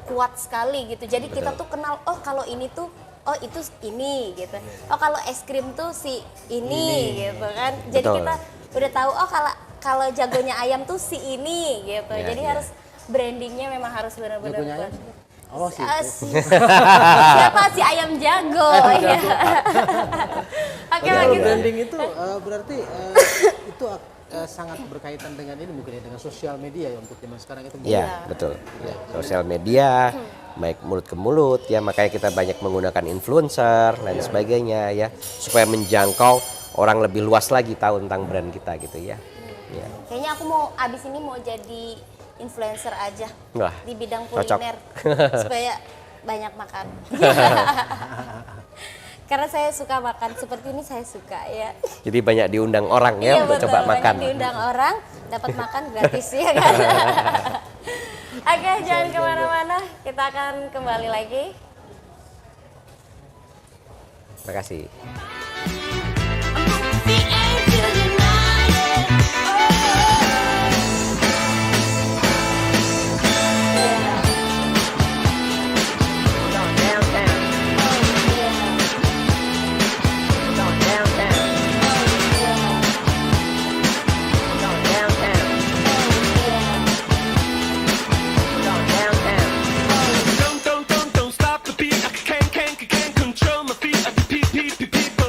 kuat sekali gitu. Jadi kita tuh kenal, oh kalau ini tuh, oh itu ini gitu. Oh kalau es krim tuh si ini gitu kan. Jadi Betul. kita udah tahu, oh kalau jagonya ayam tuh si ini gitu. Ya, Jadi ya. harus brandingnya memang harus benar-benar Jagonya ayam? kuat. Oh, si Ah, itu. siapa si ayam jago ya. Oke, Kalau begitu. branding itu berarti itu sangat berkaitan dengan ini mungkin ya, dengan sosial media ya untuk zaman sekarang itu. Ya, betul. Ya, sosial media, baik mulut ke mulut ya, makanya kita banyak menggunakan influencer dan sebagainya ya, supaya menjangkau orang lebih luas lagi tahu tentang brand kita gitu ya. Ya. Kayaknya aku mau abis ini mau jadi influencer aja Wah, di bidang cocok. kuliner supaya banyak makan. Karena saya suka makan seperti ini, saya suka ya. Jadi banyak diundang orang ya untuk betul, coba banyak makan. diundang orang, dapat makan gratis ya kan. Oke, jangan kemana-mana, kita akan kembali lagi. Terima kasih. The angel united. Don't stop the beat. I can't control my feet. People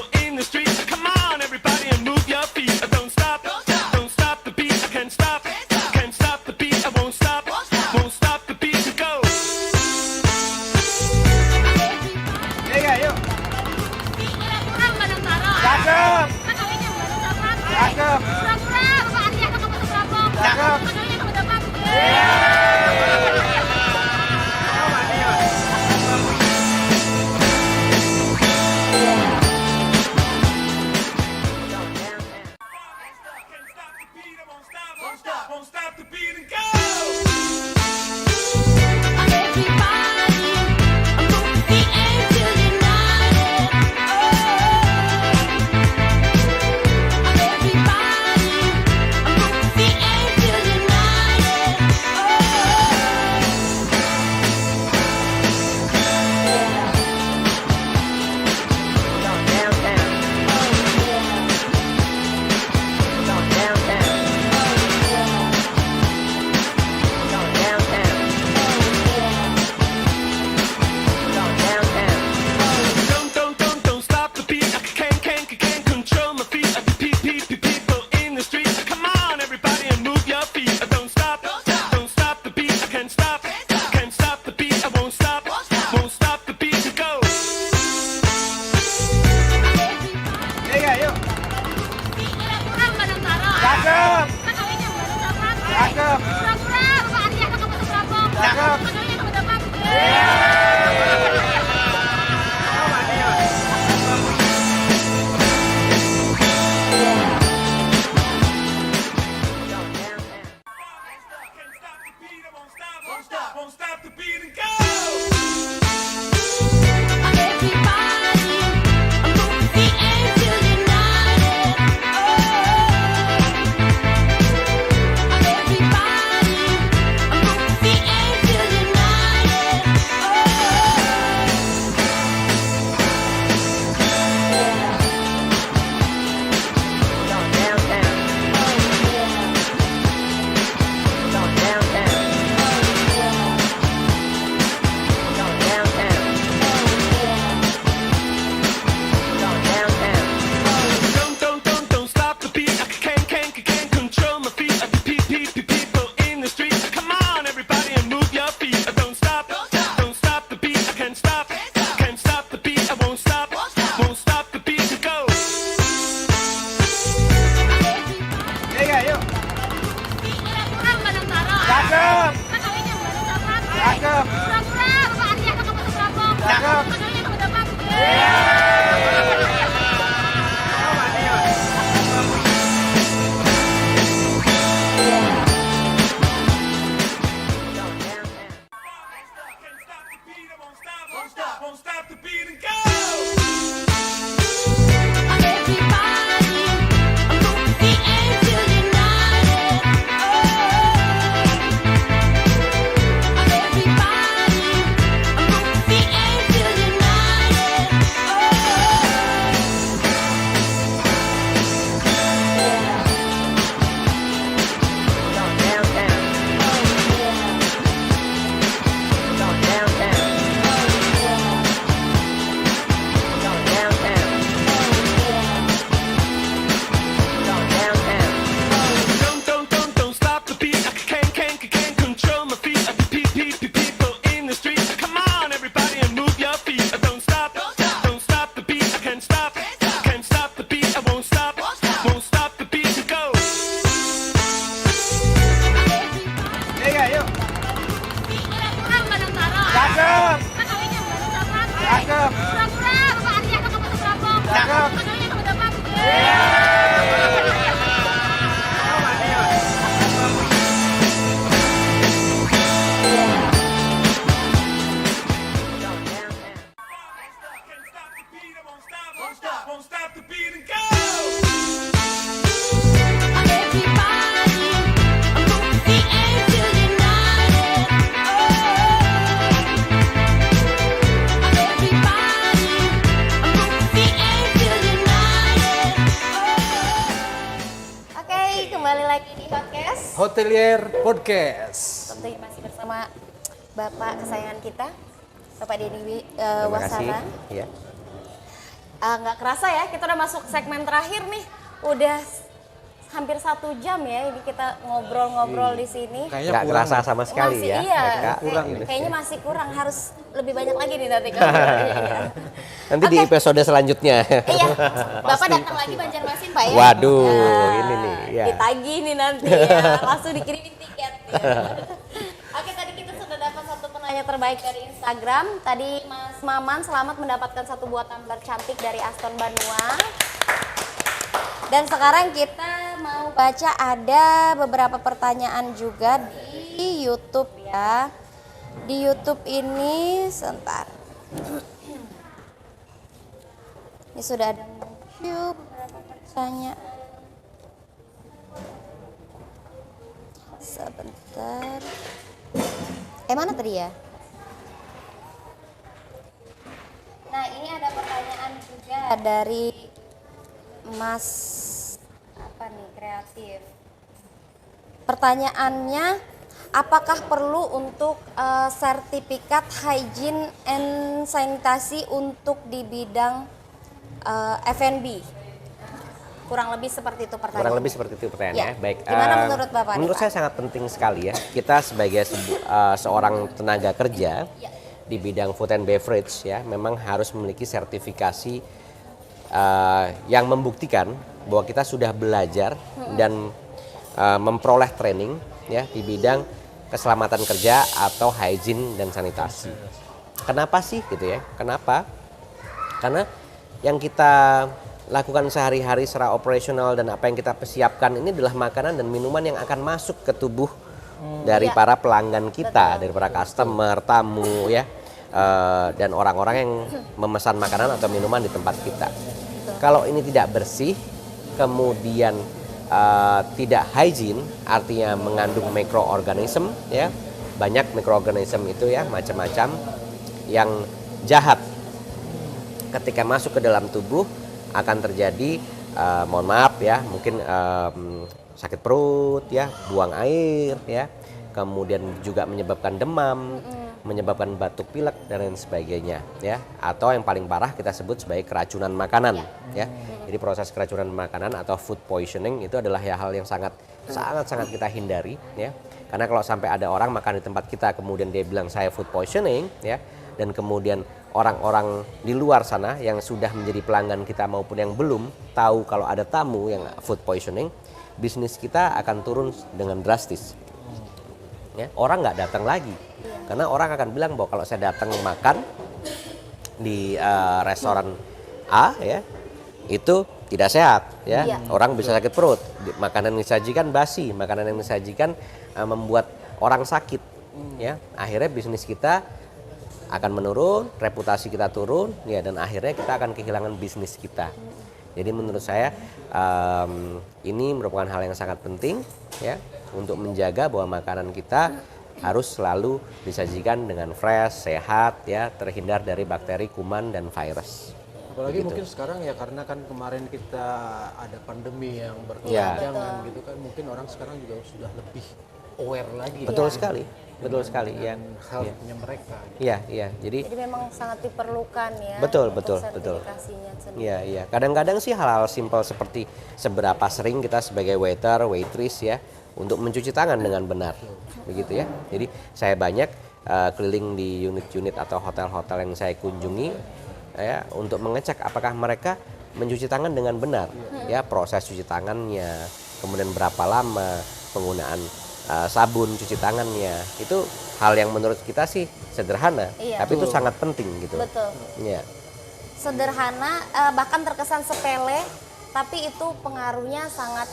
won't stop the beat and go. Don't stop the beat. I can't control my feet. People in the street. Come on, everybody, and move your feet. Don't stop the beat. I can't stop the beat. I won't stop the beat and go. Kurang Bandang Taro. Cakep. Kakaknya Bandung Dapat. Cakep. Pura-pura Bapak Arya ke Kabupaten Serapong. Cakep. Kakaknya kamu dapat. Won't stop the beat and go. Oke, kembali lagi di podcast. Hotelier Podcast. Tentunya masih bersama Bapak kesayangan kita, Bapak Denny Terima kasih. Wasara. Ya. Nggak kerasa ya, kita udah masuk segmen terakhir nih. Udah hampir 1 jam ya, ini kita ngobrol-ngobrol di sini. Kayaknya Nggak kurang. kerasa sama sekali Masih ya. iya, Eka. kurang Ini. kayaknya masih kurang, harus lebih banyak lagi nih nanti ngobrolnya. Nanti di Oke. episode selanjutnya. Iya, Bapak datang lagi Banjarmasin Pak ya? Waduh, Nah, ini nih, ya. ditagih nih nanti ya, langsung dikirimin tiket. Ya. Oke, tadi kita sudah dapat satu penanya terbaik dari Instagram. Tadi Mas Maman selamat mendapatkan satu buah tumbler cantik dari Aston Banua. Dan sekarang kita mau baca ada beberapa pertanyaan juga di YouTube ya. Di YouTube ini sebentar. Ini sudah ada beberapa pertanyaan. Sebentar. Mana tadi ya? Nah, ini ada pertanyaan juga dari Mas apa nih, kreatif. Pertanyaannya, apakah perlu untuk sertifikat hygiene and sanitasi untuk di bidang F&B? Kurang lebih seperti itu pertanyaannya. Kurang lebih seperti itu pertanyaannya. Ya. Baik. Gimana menurut Bapak? Menurut nih, saya Pak? sangat penting sekali ya. Kita sebagai seorang tenaga kerja Ya. di bidang food and beverage ya, memang harus memiliki sertifikasi yang membuktikan bahwa kita sudah belajar dan memperoleh training ya di bidang keselamatan kerja atau hygiene dan sanitasi. Kenapa sih gitu ya? Kenapa? Karena yang kita lakukan sehari-hari secara operasional dan apa yang kita persiapkan ini adalah makanan dan minuman yang akan masuk ke tubuh dari Iya. para pelanggan kita, dari para customer, tamu ya, dan orang-orang yang memesan makanan atau minuman di tempat kita. Kalau ini tidak bersih, kemudian tidak hygiene, artinya mengandung mikroorganisme ya, banyak mikroorganisme itu ya, macam-macam yang jahat ketika masuk ke dalam tubuh akan terjadi mohon maaf ya, mungkin sakit perut ya, buang air ya, kemudian juga menyebabkan demam, menyebabkan batuk pilek dan lain sebagainya ya, atau yang paling parah kita sebut sebagai keracunan makanan ya. Jadi proses keracunan makanan atau food poisoning itu adalah hal yang sangat kita hindari ya, karena kalau sampai ada orang makan di tempat kita kemudian dia bilang saya food poisoning ya, dan kemudian orang-orang di luar sana yang sudah menjadi pelanggan kita maupun yang belum tahu kalau ada tamu yang food poisoning, bisnis kita akan turun dengan drastis. Ya, orang nggak datang lagi, karena orang akan bilang bahwa kalau saya datang makan di restoran A ya, itu tidak sehat ya, Iya. orang bisa sakit perut, makanan yang disajikan basi, makanan yang disajikan membuat orang sakit ya, akhirnya bisnis kita akan menurun, reputasi kita turun, ya, dan akhirnya kita akan kehilangan bisnis kita. Jadi menurut saya ini merupakan hal yang sangat penting, ya, untuk menjaga bahwa makanan kita harus selalu disajikan dengan fresh, sehat, ya, terhindar dari bakteri, kuman, dan virus. Apalagi Begitu. mungkin sekarang ya karena kan kemarin kita ada pandemi yang Iya. berkepanjangan gitu kan, mungkin orang sekarang juga sudah lebih aware lagi. Betul sekali, betul sekali, ya. dengan health-nya mereka. Gitu. Iya, iya. Jadi Jadi memang sangat diperlukan ya. Betul, untuk betul, betul. sertifikasinya sendiri. iya, iya. Kadang-kadang sih hal-hal simpel seperti seberapa sering kita sebagai waiter, waitress, ya, untuk mencuci tangan dengan benar, begitu ya. Jadi saya banyak keliling di unit-unit atau hotel-hotel yang saya kunjungi, ya, untuk mengecek apakah mereka mencuci tangan dengan benar, ya, proses cuci tangannya, kemudian berapa lama penggunaan sabun cuci tangannya. Itu hal yang menurut kita sih sederhana, Iya. tapi itu sangat penting gitu. Betul. Iya. Sederhana, bahkan terkesan sepele, tapi itu pengaruhnya sangat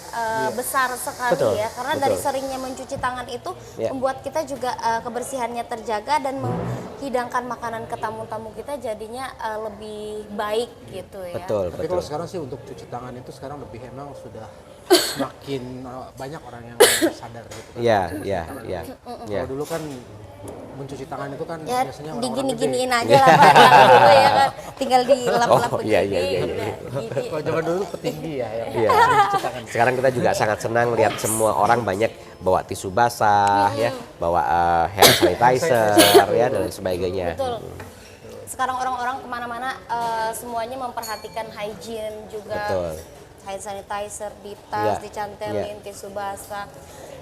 besar sekali Betul, ya. Karena betul. dari seringnya mencuci tangan itu Iya. membuat kita juga kebersihannya terjaga dan menghidangkan makanan ke tamu-tamu kita jadinya lebih baik gitu ya. Betul, Tapi betul. kalau sekarang sih untuk cuci tangan itu sekarang lebih emang sudah semakin banyak orang yang sadar gitu kan. Iya, iya, iya. Iya. Kalau dulu kan mencuci tangan itu kan Ya biasanya orang-orang digini-giniin gede. aja lah Pak, yang dulu ya kan. Tinggal dilap-lap Oh, begini. iya, iya, iya, udah iya. gini. Kalau zaman dulu petinggi ya yang Iya. cuci tangan. Sekarang kita juga sangat senang lihat semua orang banyak bawa tisu basah, ya, bawa hand sanitizer, ya, dan sebagainya. Betul. Sekarang orang-orang kemana-mana semuanya memperhatikan hygiene juga. Betul. Hand sanitizer di tas, Iya, dicantelin, tisu basah.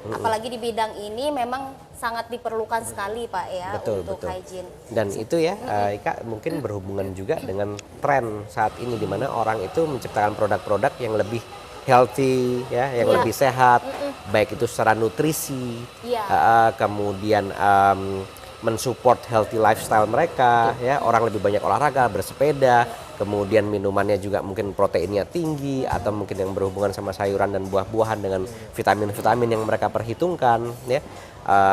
Apalagi di bidang ini memang sangat diperlukan sekali Pak ya Betul, untuk betul. hygiene. Dan itu ya, Ika, mungkin berhubungan juga dengan tren saat ini di mana orang itu menciptakan produk-produk yang lebih healthy, ya, yang Iya. lebih sehat, baik itu secara nutrisi, Iya. kemudian mensupport healthy lifestyle mereka, ya, orang lebih banyak olahraga, bersepeda, kemudian minumannya juga mungkin proteinnya tinggi atau mungkin yang berhubungan sama sayuran dan buah-buahan dengan vitamin-vitamin yang mereka perhitungkan, ya.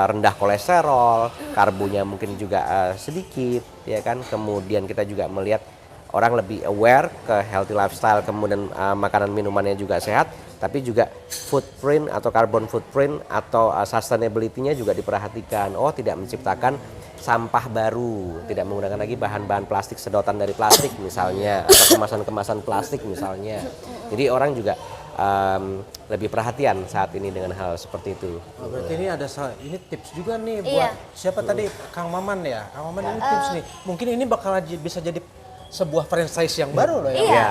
Rendah kolesterol, karbonya mungkin juga sedikit, ya kan. Kemudian kita juga melihat orang lebih aware ke healthy lifestyle, kemudian makanan minumannya juga sehat, tapi juga footprint atau carbon footprint atau sustainability-nya juga diperhatikan. Oh, tidak menciptakan sampah baru, tidak menggunakan lagi bahan-bahan plastik sedotan dari plastik misalnya, atau kemasan-kemasan plastik misalnya. Jadi orang juga lebih perhatian saat ini dengan hal seperti itu. Oh, berarti ini ada ini tips juga nih buat Iya. siapa tadi Kang Maman ya. Kang Maman ini tips nih. Mungkin ini bakal bisa jadi sebuah franchise yang baru loh ya. Iya. Iya,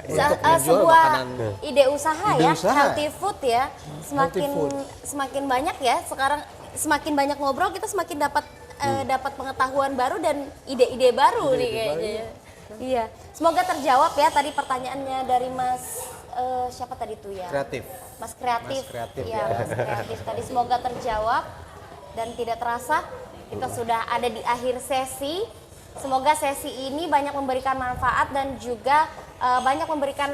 iya. Untuk menjual Sebuah makanan. ide usaha Ide ya, usaha. healthy food ya. Semakin food. semakin banyak ya sekarang, semakin banyak ngobrol kita semakin dapat dapat pengetahuan baru dan ide-ide baru nih kayaknya. Iya. Semoga terjawab ya tadi pertanyaannya dari Mas siapa tadi tuh ya? Kreatif. Mas Kreatif. Mas Kreatif, Iya, ya. Mas Kreatif tadi semoga terjawab dan tidak terasa kita sudah ada di akhir sesi. Semoga sesi ini banyak memberikan manfaat dan juga banyak memberikan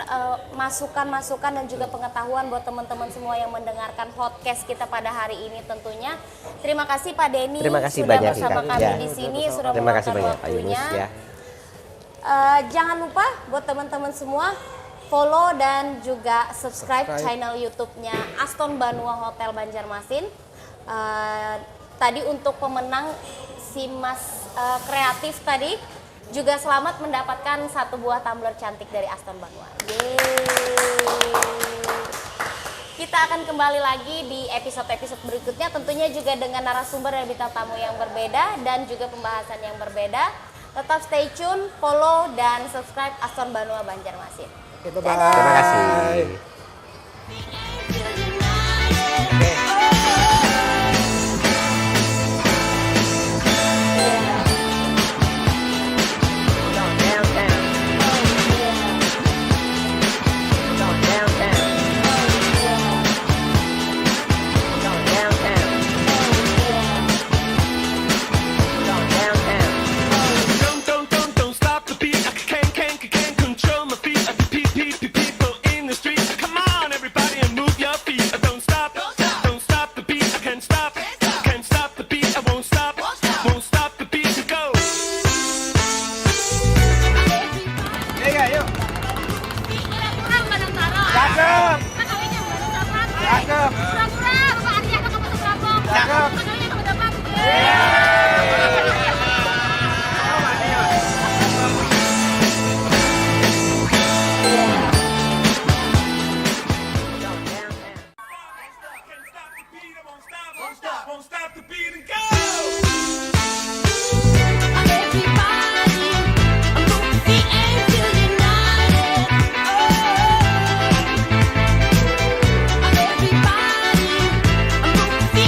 masukan-masukan dan juga pengetahuan buat teman-teman semua yang mendengarkan podcast kita pada hari ini tentunya. Terima kasih Pak Denny Terima kasih sudah banyak, bersama Ika. kami Ya. di sini, sudah Terima kasih meluangkan banyak Pak Yunus, waktunya. ya. Jangan lupa buat teman-teman semua follow dan juga subscribe channel YouTube-nya Aston Banua Hotel Banjarmasin. Tadi untuk pemenang si Mas Kreatif tadi juga selamat mendapatkan satu buah tumbler cantik dari Aston Banua. Yeay. Kita akan kembali lagi di episode-episode berikutnya tentunya juga dengan narasumber dan bintang tamu yang berbeda dan juga pembahasan yang berbeda. Tetap stay tune, follow dan subscribe Aston Banua Banjarmasin. Oke, bye-bye. Terima kasih.